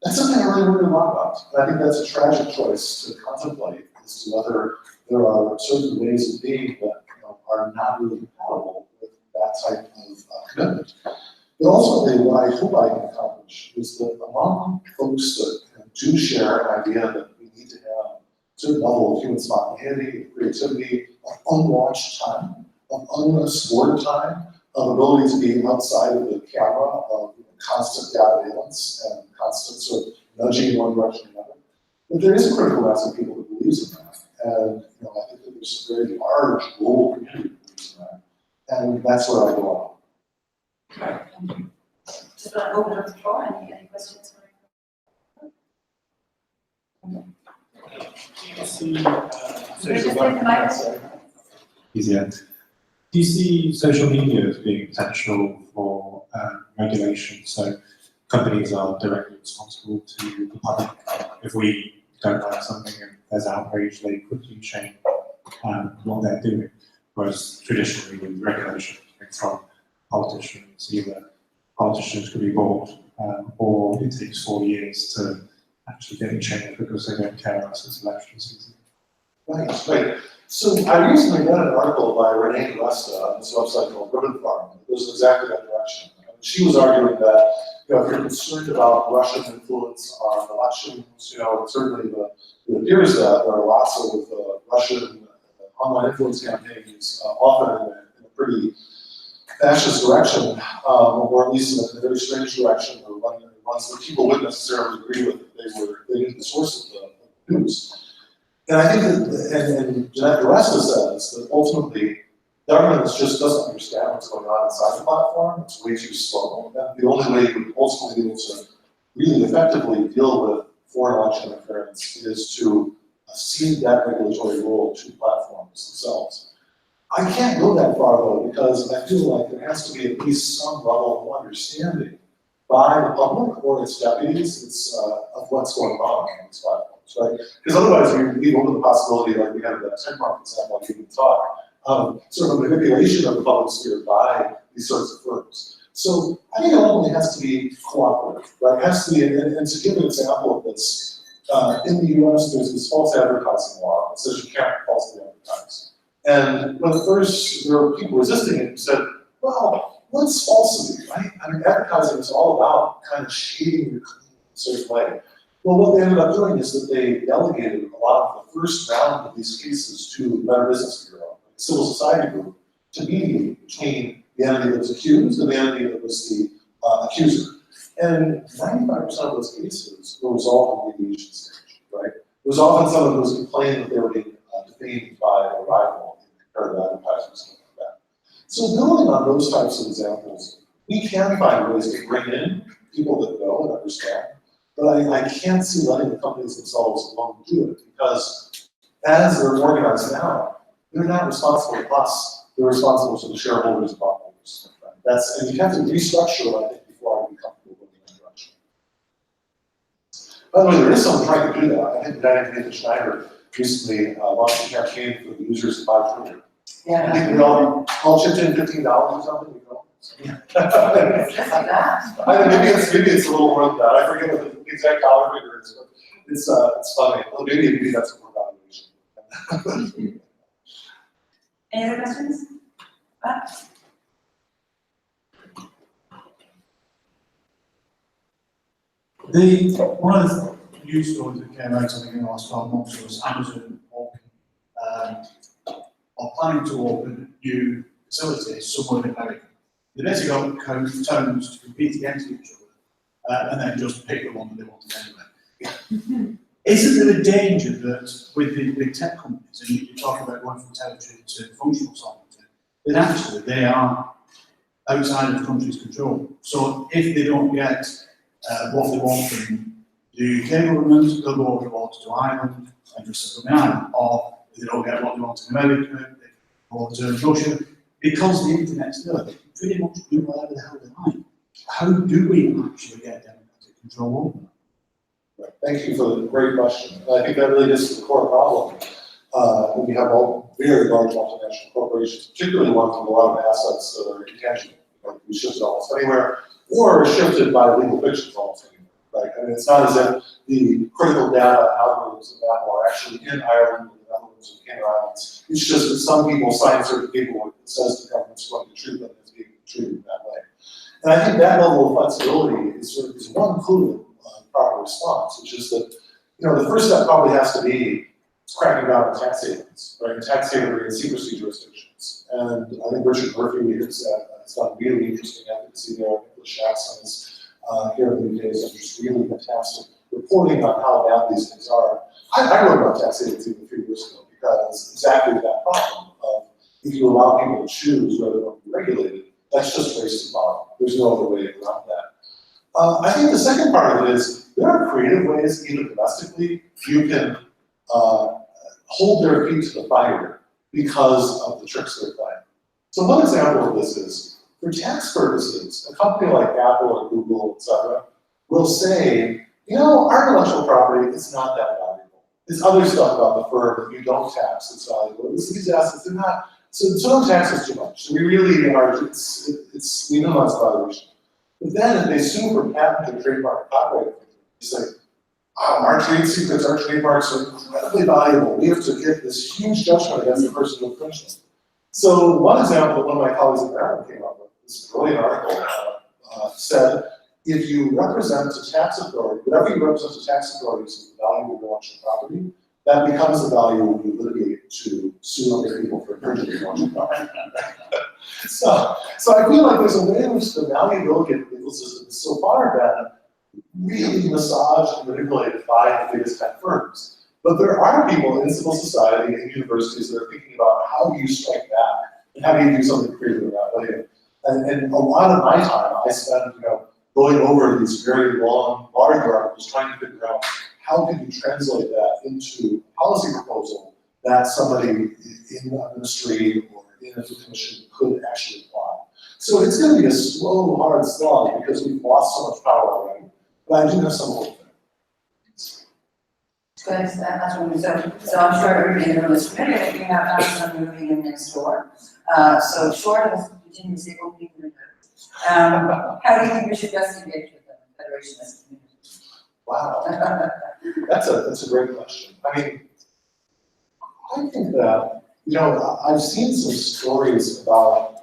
That's something I really worry a lot about. And I think that's a tragic choice to contemplate as to whether there are certain ways of being that are not really compatible with that type of commitment. But ultimately, what I hope I can accomplish is that among folks that do share an idea that we need to have a certain level of human spontaneity, of creativity, of unwatched time, of unscored time, of ability to be outside of the camera, of constant data valence and constant sort of nudging in one direction or another. But there is a critical mass of people that believes in that. And I think that there's a very large global community that believes in that. And that's where I go on. Right, thank you. Just want to open up the floor. Any questions? Easier. Do you see social media as being potential for regulation? So companies are directly responsible to the public. If we don't like something and there's outrage, they quickly change what they're doing. Whereas traditionally with regulation from politicians, either politicians could be bought or it takes 4 years to actually get a change because they don't care unless it's election season. Right. So I recently read an article by Renee Resta on this website called Ribbon Farm. It goes in exactly that direction. She was arguing that if you're concerned about Russian influence on elections, certainly it appears that there are lots of Russian online influence campaigns, often in a pretty fascist direction, or at least in a very strange direction, or ones that people wouldn't necessarily agree with if they knew the source of the news. And I think that, and Jeanette DeResta says that ultimately Government just doesn't understand what's going on inside the platform. It's way too slow. And the only way you would ultimately be able to really effectively deal with foreign election interference is to cede that regulatory role to platforms themselves. I can't go that far though, because I feel like there has to be at least some level of understanding by the public or its deputies of what's going on these platforms, right? Because otherwise we leave open the possibility, like we had that 10 mark example like you can talk, sort of manipulation of the public sphere by these sorts of firms. So I think it ultimately has to be cooperative, right? It has to be, and to give an example of this, in the US, there's this false advertising law that says you can't falsely advertise. And when first there were people resisting it who said, well, what's falsity, right? I mean, advertising is all about kind of shading your claim in a certain way. Well, what they ended up doing is that they delegated a lot of the first round of these cases to the Better Business Bureau, a civil society group, to mediate between the entity that was accused and the entity that was the accuser. And 95% of those cases were resolved in the mediation stage, right? It was often someone who was complaining that they were being defamed by a rival in comparative advertising, something like that. So building on those types of examples, we can find ways to bring in people that know and understand, but I can't see letting the companies themselves alone do it, because as they're organized now, they're not responsible to us, they're responsible to the shareholders and bondholders. Right? And you have to restructure, I think, before I be comfortable going in that direction. By the way, there is someone trying to do that. I think the guy named Nathan Schneider recently launched a campaign for the users to buy Twitter. I think we all chipped in $15 or something. We go. Just like that. Maybe it's a little more than that. I forget what the exact dollar figure is, but it's funny. Well, maybe that's a more valuation. Any other questions? One of the news stories that came out, I think, in the last 12 months was Amazon are planning to open new facilities somewhere in America. They basically got towns to compete against each other and then just pick the one that they wanted anyway. Isn't there a danger that with the big tech companies, and you talk about going from territory to functional sovereignty, that actually they are outside of the country's control? So if they don't get what they want from the UK government, they'll go over the water to Ireland and just set up an island. Or if they don't get what they want in America, they go to Russia. Because the internet's there, they can pretty much do whatever the hell they like. How do we actually get democratic control over that? Right. Thank you for the great question. I think that really gets to the core problem. When we have all very large multinational corporations, particularly ones with a lot of assets that are intangible, like we shifted almost anywhere, or shifted by legal fictions almost anywhere. Right? I mean, it's not as if the critical data algorithms of that are actually in Ireland or the Netherlands or the Cayman Islands. It's just that some people sign certain paperwork that says the government's going to treat them as being treated that way. And I think that level of flexibility is one clue proper response, which is that, the first step probably has to be cracking down on tax havens, right? Tax haven and secrecy jurisdictions. And I think Richard Murphy has done really interesting advocacy there. Nicholas Jackson is here in the UK has done just really fantastic reporting on how bad these things are. I wrote about tax havens even a few years ago because exactly that problem of if you allow people to choose whether they'll be regulated, that's just wasted power. There's no other way around that. I think the second part of it is there are creative ways, even domestically, you can hold their feet to the fire because of the tricks they're playing. So one example of this is, for tax purposes, a company like Apple or Google, et cetera, will say, our intellectual property is not that valuable. There's other stuff about the firm that you don't tax that's valuable. These assets, they're not, so don't tax us too much. So we really are, we minimize valuation. But then if they sue for patent or trademark or copyright, they say, our trade secrets, our trademarks are incredibly valuable. We have to get this huge judgment against the person who infringed them. So one example that one of my colleagues in Maryland came up with, this brilliant article, said, if you represent a tax authority, whatever you represent a tax authority is the value of your intellectual property, that becomes the value when you litigate to sue other people for infringing your intellectual property. So I feel like there's a way in which the valuability of the legal system is so far been really massaged and manipulated by the biggest tech firms. But there are people in civil society and universities that are thinking about how do you strike back And how do you do something creative in that way? And a lot of my time I spend, going over these very long larger articles, trying to figure out how can you translate that into a policy proposal that somebody in a ministry or in a commission could actually apply. So it's going to be a slow, hard slog because we've lost so much power already. But I do have some hope there. Good, that's what we said. So I'm sure everybody in the room is familiar that we have Amazon moving in next door. So short of continuously opening the windows, how do you think we should best engage with them, Federation as a community? Wow, that's a great question. I mean, I think that, I've seen some stories about,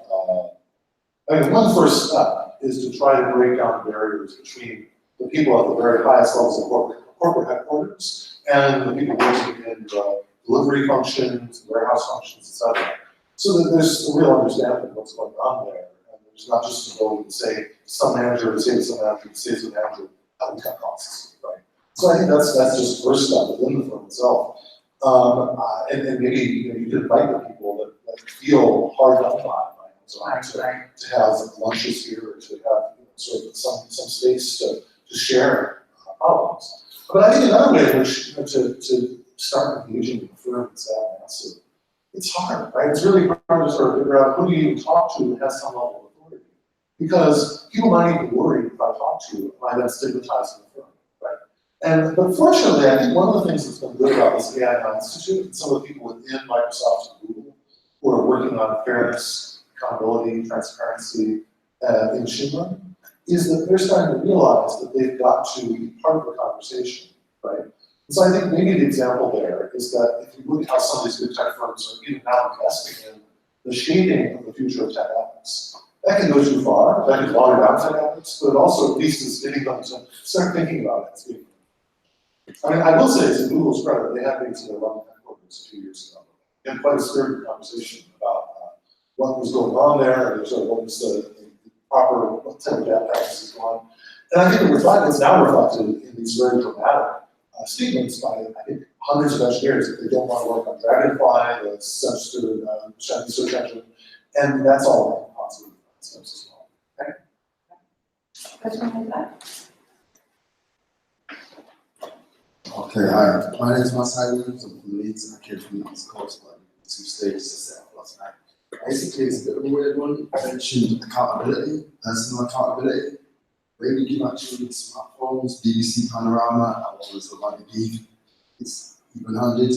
one first step is to try to break down barriers between the people at the very highest levels of corporate headquarters and the people working in the delivery functions, warehouse functions, et cetera. So that there's a real understanding of what's going on there. And there's not just an ability to say to some manager, to say to some manager, to say to some manager, how we cut costs, right? So I think that's just the first step within the firm itself. And maybe you can invite the people that feel hard done by, right? So to have lunches here, or to have sort of some space to share problems. But I think another way in which to start engaging with the firm is that massive. It's hard, right? It's really hard to sort of figure out who do you even talk to that has some level of authority. Because people might even worry if I talk to you, am I then stigmatizing the firm, right? But fortunately, I think one of the things that's been good about this AI Institute and some of the people within Microsoft and Google who are working on fairness, accountability, transparency, in machine learning, is that they're starting to realize that they've got to be part of the conversation, right? And so I think maybe the example there is that if you look at how some of these big tech firms are even now investing in the shaping of the future of tech ethics, that can go too far, that can water down tech ethics, but it also at least is getting them to start thinking about it. I mean, I will say, to Google's credit, they had meetings in their London headquarters a few years ago. They had quite a spirited conversation about what was going on there, and sort of what was the proper, what type of data practices going on. And I think it's now reflected in these very dramatic statements by, I think, hundreds of engineers that they don't want to work on Dragonfly, the Chinese search engine, and that's all positive steps as well. Okay? Question like that? Okay, hi. My name is Masai Williams. I'm from Leeds. I came from the East Coast, but 2 stages to set up last night. Basically, it's a bit of a weird one. I mentioned accountability, personal accountability. Where we give out children smartphones, BBC Panorama, and what was the one it's even-handed.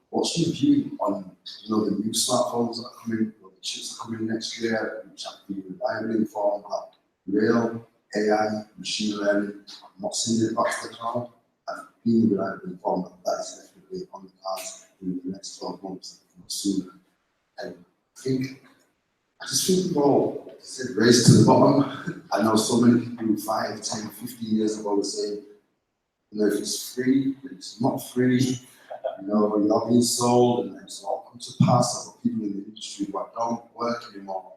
What's your view on the new smartphones that are coming, the chips are coming next year, which have to be reliably informed about real AI, machine learning, not sending it back to the cloud, and being reliably informed that is definitely on the cards in the next 12 months, not sooner. And I just think we've all said race to the bottom. I know so many people who 5, 10, 15 years ago were saying, if it's free, if it's not free, you're not being sold, and it's all come to pass. I've got people in the industry who don't work anymore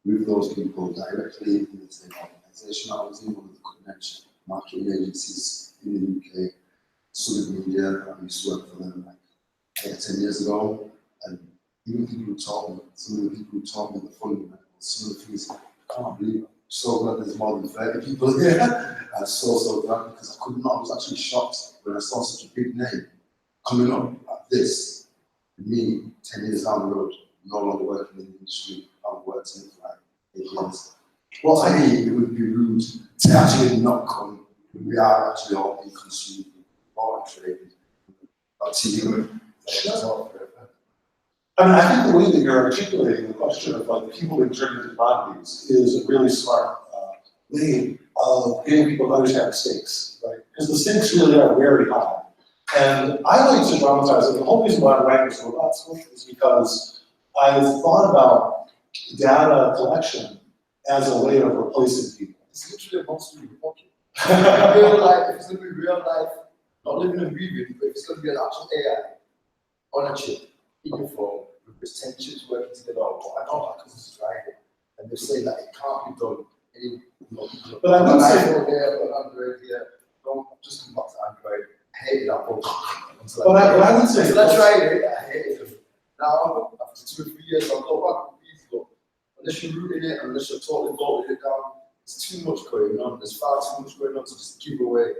with those people directly in the same organization. I was in one of the convention marketing agencies in the UK, Southern Media. I used to work for them like 8 or 10 years ago, and even people who taught me, some of the people who taught me the fundamentals, some of the things, I can't believe it. So glad there's more than 30 people here. I'm so glad because I was actually shocked when I saw such a big name coming up like this. Me, 10 years down the road, no longer working in the industry. I've worked in it for like 8 years. Well, I mean, it would be rude to actually not come. We are actually all being consumed, bought and traded. Back to you. I mean, I think the way that you're articulating the question of like people being turned into commodities is a really smart way of getting people to understand the stakes, right? Because the stakes really are very high. And I like to dramatize it. The whole reason why I'm writing this robots book is because I've thought about data collection as a way of replacing people. It's literally a monster in your pocket. Real life, if it's going to be real life, not living and breathing, but if it's going to be an actual AI on a chip in your phone with this 10 chips working together, I know that because it's Friday, and they're saying that it can't be done. But I would say, Android here, don't just come back to Android. I hated that book. but I would say, until I tried it, I hated it. Now, after 2 or 3 years, I'll go back. unless you're rooting it, unless you're totally voting it down, there's too much going on. There's far too much going on to just give away.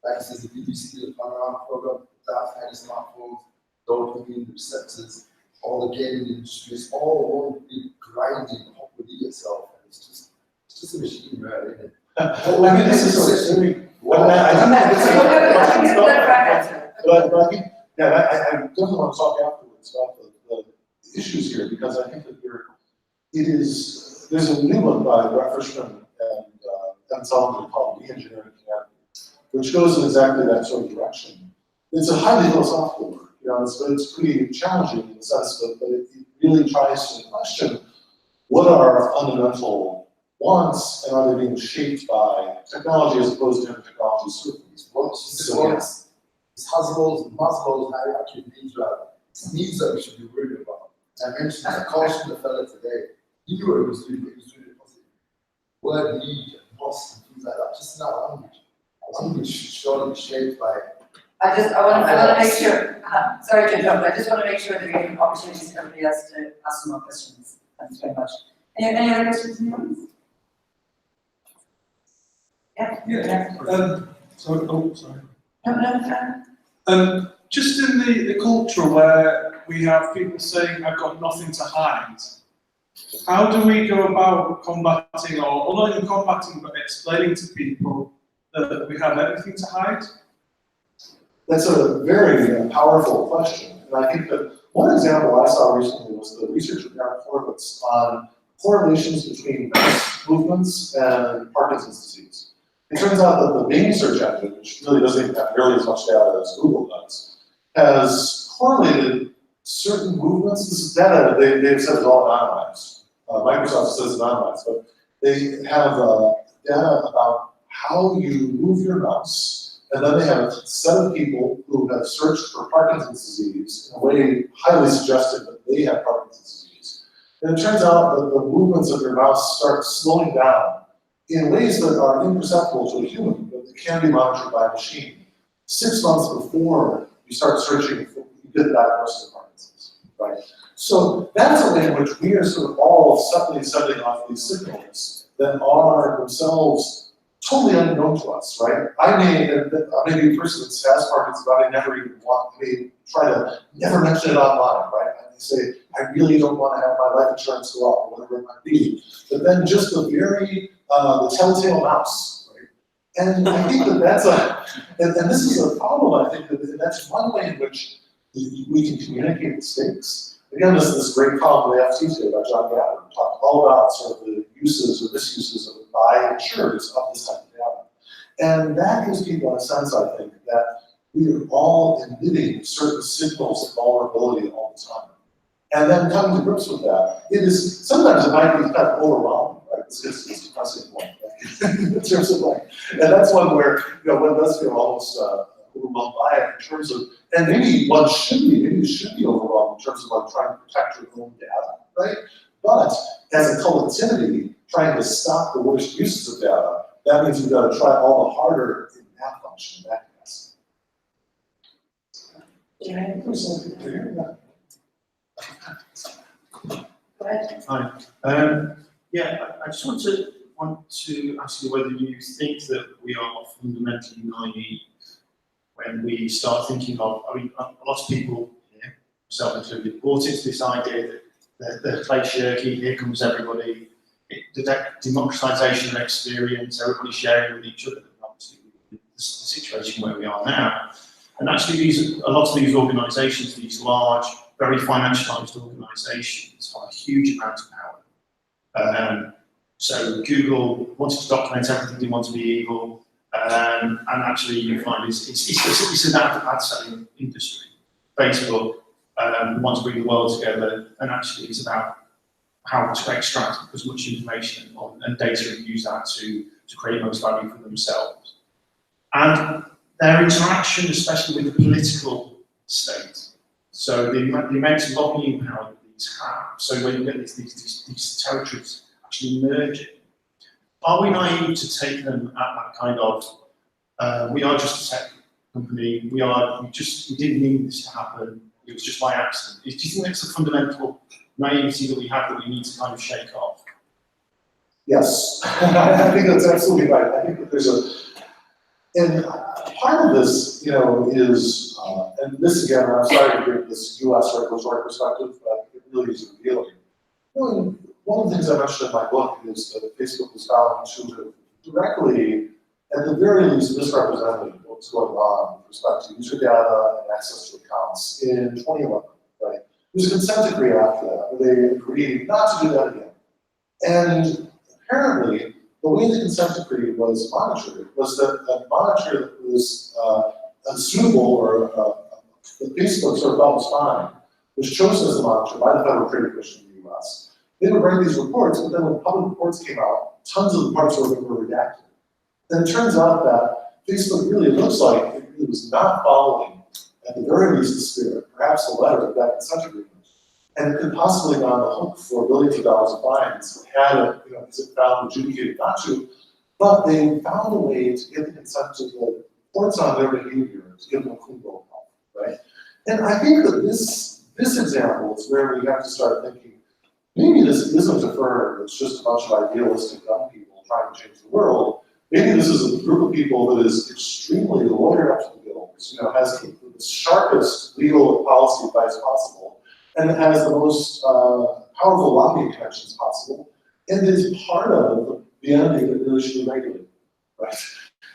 Like it says, the BBC, the panorama program, that kind of smartphones, dopamine receptors, all the gaming industry, it's all one big grinding hop with itself. And it's just a machine, really, isn't it? Well, I mean, this is a very, well, I don't know. But I think, yeah, I definitely want to talk afterwards about the issues here, because I think that there's a new one by Brett Frischman and Solomon called Re-Engineering Humanity, which goes in exactly that sort of direction. It's a highly philosophical work, it's pretty challenging in the sense that it really tries to question what are our fundamental wants, and are they being shaped by technology as opposed to technology certainties? It's Maslow's hierarchy of needs, rather. It's needs that we should be worried about. I mentioned, I cautioned the fella today, he knew what he was doing, but he was doing it positive. Word need and must and things like that, just in our language. Our language should surely be shaped by. I want to make sure, sorry to interrupt, but I just want to make sure that we give opportunities for everybody else to ask some more questions. Thanks very much. Any other questions in the audience? Yeah. Sorry. No. Just in the culture where we have people saying, I've got nothing to hide, how do we go about combating, or not even combating, but explaining to people that we have everything to hide? That's a very powerful question. And I think that one example I saw recently was the research of Eric Horowitz on correlations between mass movements and Parkinson's disease. It turns out that the Bing search engine, which really doesn't even have nearly as much data as Google does, has correlated certain movements. This is data they've said is all anonymized. Microsoft says anonymized, but they have data about how you move your mouse, and then they have a set of people who have searched for Parkinson's disease in a way highly suggestive that they have Parkinson's disease. And it turns out that the movements of your mouse start slowing down in ways that are imperceptible to a human, but they can be monitored by a machine. 6 months before you start searching, you get the diagnosis of Parkinson's, right? So that's a way in which we are sort of all subtly sending off these signals that are themselves totally unknown to us, right? I may be a person that has Parkinson's, but I never even try to never mention it online, right? I may say, I really don't want to have my life insurance go up, or whatever it might be. But then just the telltale mouse, right? And I think that's and this is a problem, I think, that that's one way in which we can communicate the stakes. Again, this great column in the FT today by John Gavin talked all about sort of the uses or misuses of by insurers of this type of data. And that gives people a sense, I think, that we are all emitting certain signals of vulnerability all the time. And then coming to grips with that, sometimes it might be kind of overwhelming, right? It's a depressing one, right? In terms of and that's one where, one does feel almost overwhelmed by it in terms of, and maybe you should be overwhelmed in terms of trying to protect your own data, right? But as a collectivity, trying to stop the worst uses of data, that means we've got to try all the harder in that function, in that case. Go ahead. Hi. I just want to ask you whether you think that we are fundamentally naive when we start thinking of, a lot of people here, myself included, bought into this idea that the clay shirky, here comes everybody, the democratization of experience, everybody sharing with each other, obviously the situation where we are now. And actually a lot of these organizations, these large, very financialized organizations, have a huge amount of power. So Google wants to document everything, they want to be evil, and actually you find it's an ad selling industry. Facebook wants to bring the world together, and actually it's about how to extract as much information and data and use that to create most value for themselves. And their interaction, especially with the political state, so the immense lobbying power that these have, so when you get these territories actually merging, are we naive to take them at that kind of, we are just a tech company, we didn't need this to happen, it was just by accident? Do you think it's a fundamental naivety that we have that we need to kind of shake off? Yes, I think that's absolutely right. I think that there's and part of this, is, and this again, I'm sorry to give this US regulatory perspective, but it really is revealing. One of the things I mentioned in my book is that Facebook was found to have directly, at the very least, misrepresented what's going on with respect to user data and access to accounts in 2011, right? There was a consent decree after that, where they agreed not to do that again. And apparently, the way the consent decree was monitored was that a monitor that was suitable or that Facebook sort of felt was fine, was chosen as a monitor by the Federal Trade Commission in the US. They would write these reports, but then when public reports came out, tons of the parts were redacted. And it turns out that Facebook really looks like it really was not following, at the very least, the spirit, perhaps the letter of that consent agreement. And could possibly be on the hook for billions of dollars of fines had it, because it found adjudicated not to. But they found a way to get the consent to the reports on their behavior to give them a clean bill of health, right? And I think that this example is where we have to start thinking, maybe this isn't a firm that's just a bunch of idealistic young people trying to change the world. Maybe this is a group of people that is extremely lawyered up to the gills, has the sharpest legal and policy advice possible, and has the most powerful lobbying connections possible, and is part of the entity that really should be regulated, right?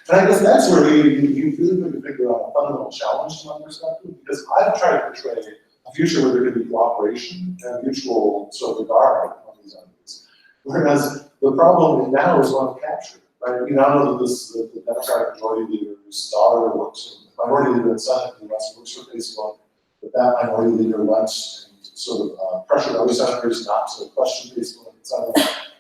And I guess that's where you really need to figure out a fundamental challenge from my perspective, because I've tried to portray a future where there could be cooperation and mutual sort of regard among these entities. Whereas the problem now is one of capture, right? We now know that the Democratic majority leader's daughter works, minority leader in Senate in the US works for Facebook, that minority leader went and sort of pressured other senators not to question Facebook, et cetera.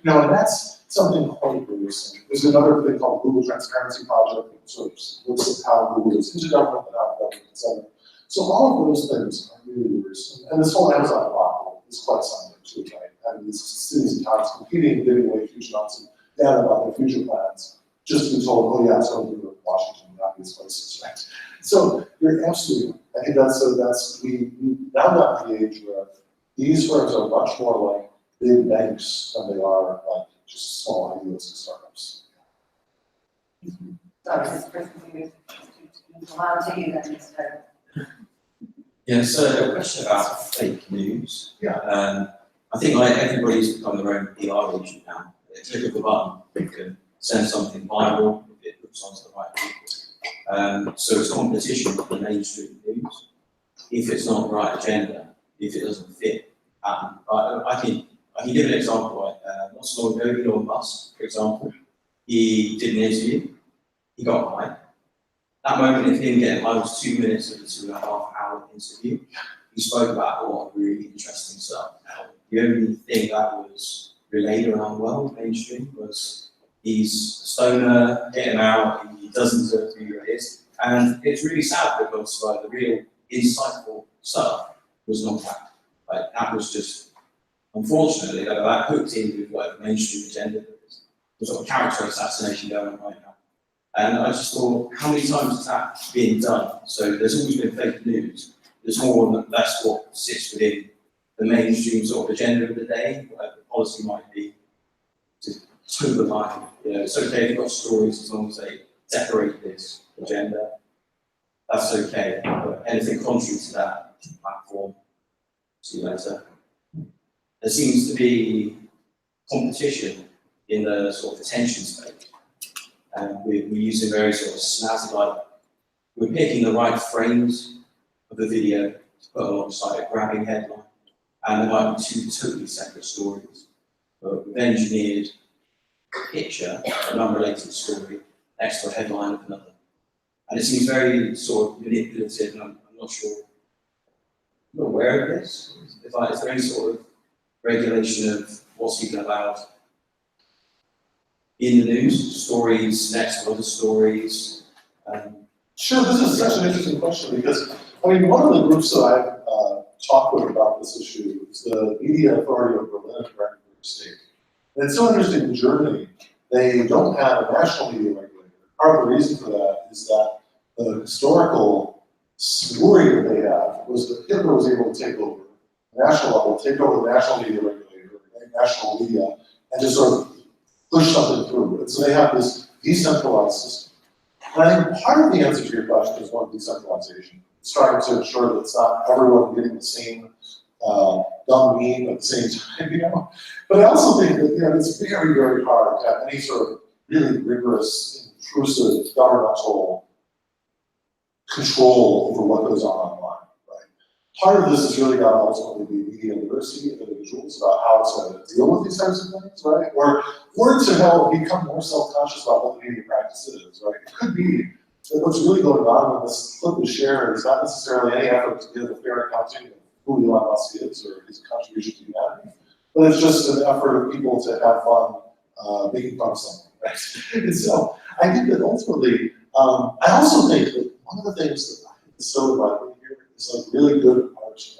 And that's something quite worrisome. There's another thing called Google Transparency Project that sort of looks at how Google is into government and out of government, et cetera. So all of those things are really worrisome. And this whole Amazon debacle is quite something too, right? Having these cities and towns competing, giving away huge amounts of data about their future plans, just to be told, oh yeah, it's going to be in Washington and not these places, right? So you're absolutely right. I think we now got to the age where these firms are much more like big banks than they are like just small idealistic startups. Sorry, this person who allowed to you that next time. Yeah, so a question about fake news. Yeah. I think like everybody's become their own PR agent now. They click of a button, they can send something viral if it looks onto the right people. So it's competition for the mainstream news. If it's not the right agenda, if it doesn't fit, I can give an example. Not so long ago, Elon Musk, for example, he did an interview, he got hired. That moment, if he didn't get hired, was 2 minutes of a 2.5-hour interview. He spoke about a lot of really interesting stuff. The only thing that was relayed around the world, mainstream, was he's a stoner, get him out, he doesn't deserve to be who he is. And it's really sad because the real insightful stuff was not that. Like, that was just, unfortunately, that hooked in with whatever mainstream agenda there is. There's sort of character assassination going on right now. And I just thought, how many times has that been done? So there's always been fake news. There's more than that's what sits within the mainstream sort of agenda of the day, whatever the policy might be, to toe the line. It's okay if you've got stories as long as they decorate this agenda. That's okay. But anything contrary to that platform, see you later. There seems to be competition in the sort of attention space. And we're using very sort of snazzy, like, we're picking the right frames of the video to put alongside a grabbing headline. And there might be two totally separate stories. But we've engineered a picture, an unrelated story, next to a headline of another. And it seems very sort of manipulative, and I'm not sure, I'm not aware of this. Is there any sort of regulation of what's even allowed in the news, stories next to other stories? Sure, this is such an interesting question because, one of the groups that I've talked with about this issue is the Media Authority of Berlin, Brandenburg State. And it's so interesting, in Germany, they don't have a national media regulator. Part of the reason for that is that the historical worry that they have was that Hitler was able to take over the national level, take over the national media regulator, national media, and just sort of push something through. And so they have this decentralized system. And I think part of the answer to your question is one, decentralization. It's trying to ensure that it's not everyone getting the same dumb meme at the same time, you know? But I also think that, you know, it's very, very hard to have any sort of really rigorous, intrusive, governmental control over what goes on online, right? Part of this has really got to ultimately be media literacy of individuals about how to deal with these types of things, right? Or to help become more self-conscious about what the media practice is, right? It could be that what's really going on when this clip is shared is not necessarily any effort to give a fair accounting of who Elon Musk is or his contribution to humanity, but it's just an effort of people to have fun making fun of something, right? And so I think that ultimately, I also think that one of the things that I think is so vital here is like really good arch.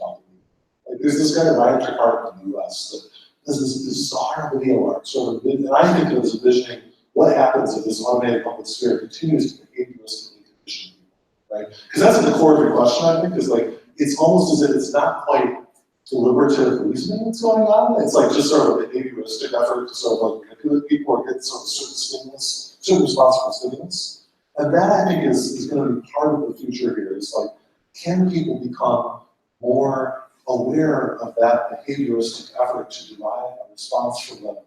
Like there's this guy Ryan Tricart in the US that does this bizarre video art sort of, and I think it was envisioning what happens if this automated public sphere continues to behavioristically condition people, right? Because that's at the core of your question, I think, is like, it's almost as if it's not quite deliberative reasoning that's going on. It's like just sort of a behavioristic effort to sort of like manipulate people or get sort of certain stimulus, certain response from stimulus. And that I think is going to be part of the future here. Is like, can people become more aware of that behavioristic effort to derive a response from them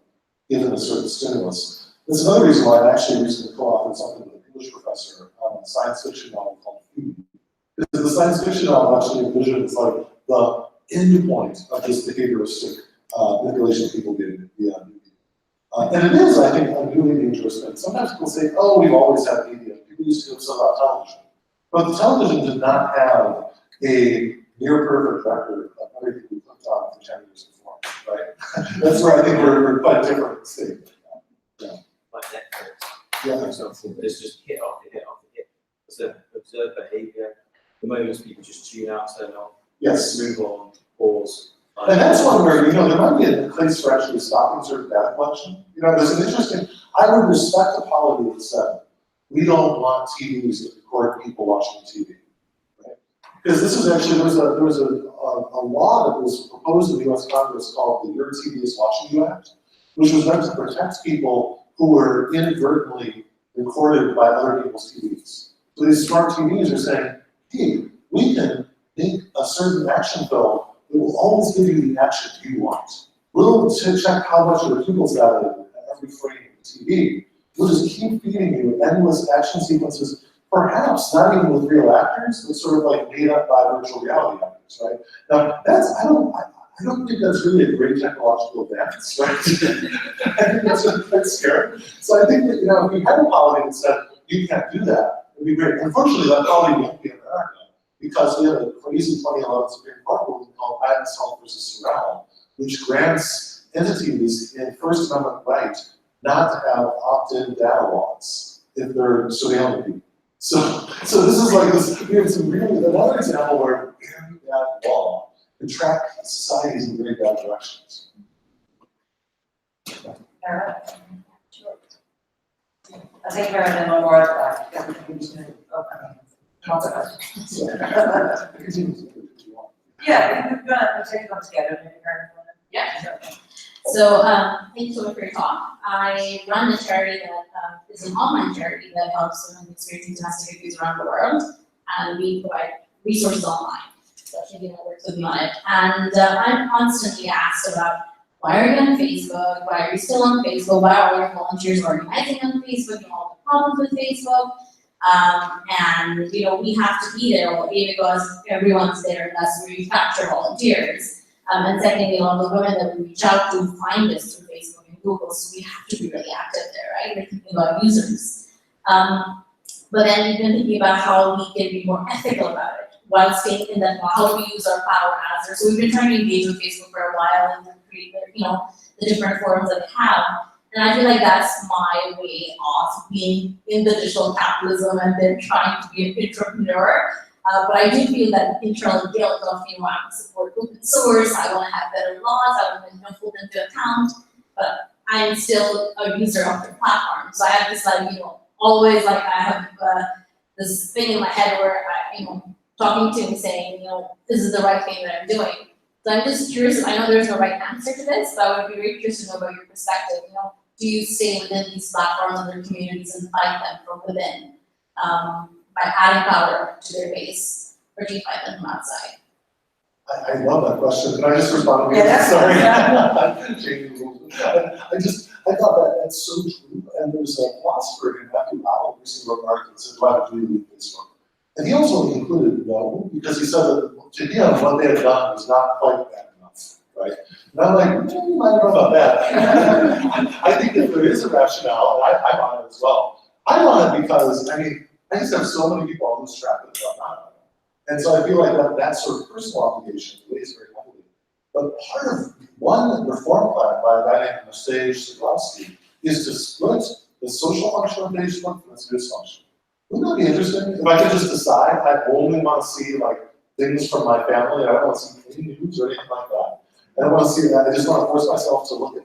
given a certain stimulus? That's another reason why I actually recently co-authored something with an English professor on a science fiction novel called Food. Because the science fiction novel actually envisions like the end point of this behavioristic manipulation of people via media. And it is, I think, a really dangerous thing. Sometimes people say, oh, we've always had media. People used to have stuff about television. But the television did not have a near perfect record of everything we put on for 10 years before, right? That's where I think we're quite different state. Yeah. Like Netflix, Yeah. for example, there's just hit after hit after hit. Observe behaviour. The moment people just tune out, turn off, Yes. move on, pause. And that's one where, you know, there might be a place for actually stopping certain data collection. You know, there's an interesting, I would respect a policy that said, we don't want TVs that record people watching TV, right? Because this is actually, there was a law that was proposed in the US Congress called the Your TV is Watching You Act, which was meant to protect people who were inadvertently recorded by other people's TVs. So these smart TVs are saying, hey, we can make a certain action film that will always give you the action you want. We'll check how much your pupils got at every frame of TV. We'll just keep feeding you endless action sequences, perhaps not even with real actors, but sort of like made up by virtual reality actors, right? Now, I don't think that's really a great technological advance, right? I think that's quite scary. So I think that, you know, if we had a policy that said, you can't do that, it'd be great. Unfortunately, that policy won't be in America, because we have a crazy 2011 Supreme Court ruling called Adams versus Sorrell, which grants entities a First Amendment right not to have opt-in data logs if they're surveilling people. So this is like this, we have some really, another example where very bad law can track societies in very bad directions. I think there are no more of that. Lots of questions. Yeah, we're gonna take them together. Yeah. So, thank you so much for your talk. I run a charity that is an online charity that helps women experiencing domestic abuse around the world, and we provide resources online. So actually, works with me on it. And I'm constantly asked about, why are you on Facebook? Why are you still on Facebook? Why are all your volunteers organizing on Facebook? You know, all the problems with Facebook. And you know, we have to be there all day because everyone's there unless we capture volunteers. And secondly, a lot of the women that we reach out to find us through Facebook and Google, so we have to be really active there, right? We're thinking about users. But then we've been thinking about how we can be more ethical about it, while staying in that, how we use our power as there. So we've been trying to engage with Facebook for a while and create, you know, the different forums that we have. And I feel like that's my way of being in the digital capitalism and then trying to be an entrepreneur. But I do feel that internal guilt of, you know, I want to support open source, I want to have better laws, I want to hold them to account, but I'm still a user of the platform. So I have this, like, you know, always like I have this thing in my head where I, you know, talking to me saying, you know, this is the right thing that I'm doing. So I'm just curious, I know there's no right answer to this, but I would be very curious to know about your perspective, you know. do you stay within these platforms and their communities and fight them from within, by adding power to their base, or do you fight them from outside? I love that question. Can I just respond? Yeah, that's- Sorry. I thought that's so true. And there's a philosopher in Matthew Allen recently wrote an article that said, do I have to do this work? And he also included no, because he said that to him, what they had done was not quite bad enough, right? And I'm like, I don't know about that. I think that there is a rationale, and I'm on it as well. I'm on it because, I mean, I just have so many people on this track that I'm not on it. And so I feel like that sort of personal obligation weighs very heavily. But part of one reform plan by a guy named Mercedes Sadowski is to split the social function of Facebook from its news function. Wouldn't that be interesting? If I could just decide I only want to see like things from my family, I don't want to see any news or anything like that. I don't want to see that. I just want to force myself to look at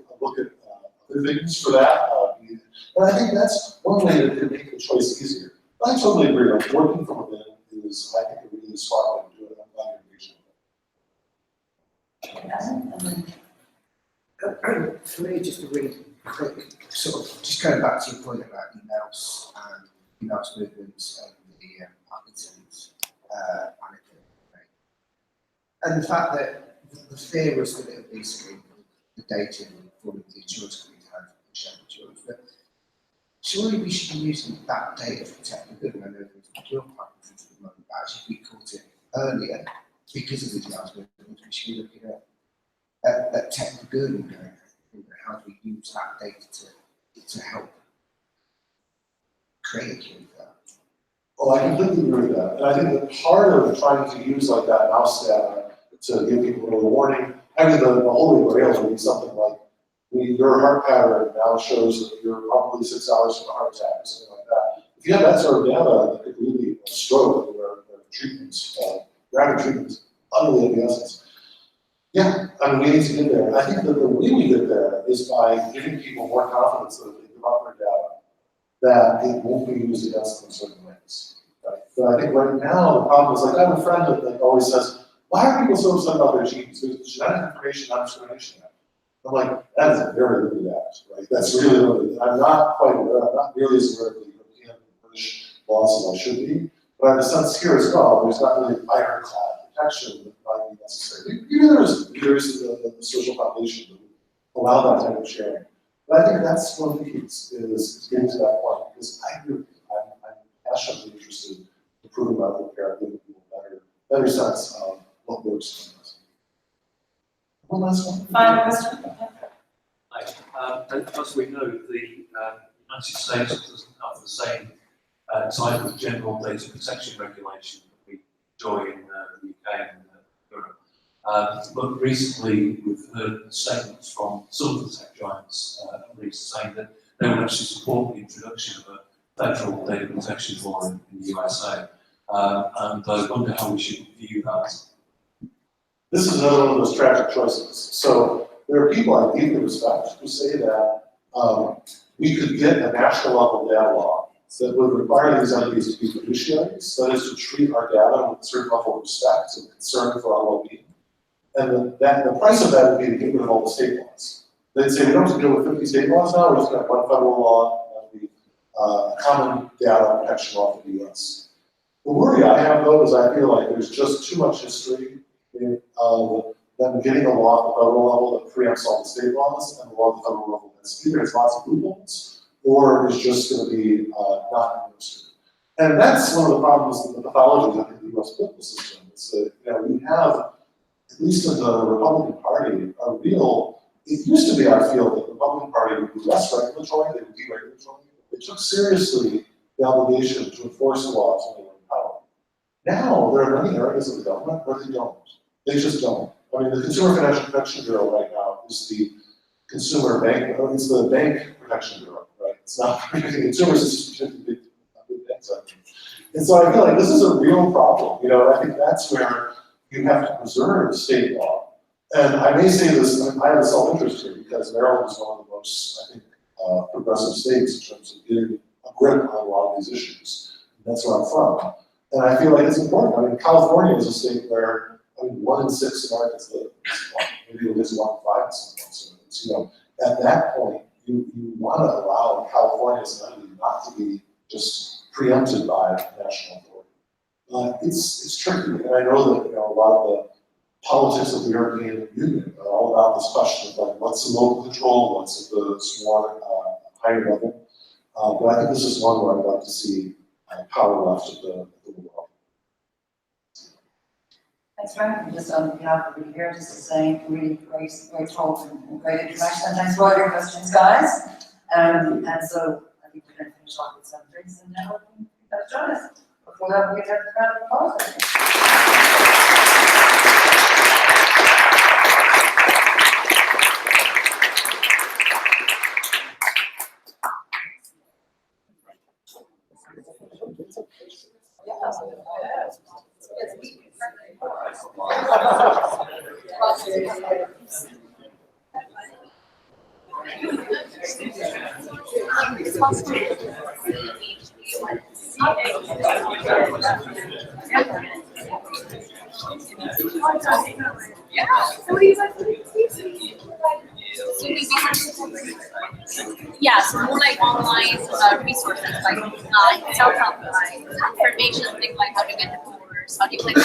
other things for that. And I think that's one way to make the choice easier. But I totally agree. Like working from within is, I think, a really smart way to do it. I'm glad you're engaging with it. For me, just a really quick sort of, just going back to your point about emails and emails movements and the Parkinson's anecdote. And the fact that the fear was that it would be basically the data for the insurance companies have shared insurance, but surely we should be using that data for technical good. And I know there's a cure Parkinson's at the moment, but actually we caught it earlier because of the emails movements. We should be looking at technical good and going, how do we use that data to help create a cure for that? Well, I completely agree with that. And I think that part of trying to use like that mouse data to give people a little warning, I mean, the holy grail would be something like, your heart pattern now shows that you're probably 6 hours from a heart attack or something like that. If you have that sort of data, that could really stroke where treatments, rapid treatments, utterly of the essence. Yeah, I mean, we need to get there. I think that the way we get there is by giving people more confidence that if they give up their data, that it won't be used against them in certain ways. Right? But I think right now, the problem is, like, I have a friend that always says, why are people so upset about their genes? There's genetic information, not discrimination. I'm like, that is a very limited act, right? That's really limited. I'm not quite aware, I'm not nearly as aware of the European and British laws as I should be, but I have a sense here as well, there's not really ironclad protection that might be necessary. Maybe there's the social foundation that would allow that type of sharing. But I think that's one of the keys, is getting to that point, because I'm passionately interested in improving my own care, giving people better sense of what works for us. One last one. Final question? As we know, the United States doesn't have the same type of general data protection regulation that we enjoy in the UK and Europe. But recently, we've heard statements from some of the tech giants, at least, saying that they would actually support the introduction of a federal data protection law in the USA. And I wonder how we should view that. This is another one of those tragic choices. So there are people I deeply respect who say that we could get a national level data law that would require these entities to be fiduciaries, that is to treat our data with a certain level of respect and concern for our well-being. And the price of that would be to get rid of all the state laws. They'd say, we don't have to deal with 50 state laws now, we're just going to have one federal law, and that would be a common data protection law for the US. The worry I have, though, is I feel like there's just too much history of them getting a law at the federal level that preempts all the state laws, and the law at the federal level that's either has lots of loopholes, or is just going to be not administered. And that's one of the problems with the pathology of the US political system. Is that we have, at least in the Republican Party, a real, it used to be, I feel, that the Republican Party would be less regulatory, they would be regulatory. They took seriously the obligation to enforce the laws when they were in power. Now, there are many areas of the government where they don't. They just don't. I mean, the Consumer Financial Protection Bureau right now is the consumer bank, it's the bank protection bureau, right? It's not protecting consumers, it's just protecting big banks. And so I feel like this is a real problem, and I think that's where you have to preserve state law. And I may say this, I have a self-interest here because Maryland is one of the most, I think, progressive states in terms of getting a grip on a lot of these issues. And that's where I'm from. And I feel like it's important. I mean, California is a state where 1 in 6 Americans live in this law. Maybe it is 1 in 5 in some places. At that point, you want to allow California's entity not to be just preempted by national authority. It's tricky, and I know that, a lot of the politics of the European Union are all about this question of like, what's the local control, what's at the more higher level. But I think this is one where I'd like to see power left at the world. Thanks, Frank. Just on behalf of everybody here, just to say, really great talk and great information. And thanks for all your questions, guys. And so I think we're going to finish off with some drinks and now we can join us. Before that, we get to the round of applause. Yeah, so more like online resources, like self-help, like information, things like how to get the course, how to click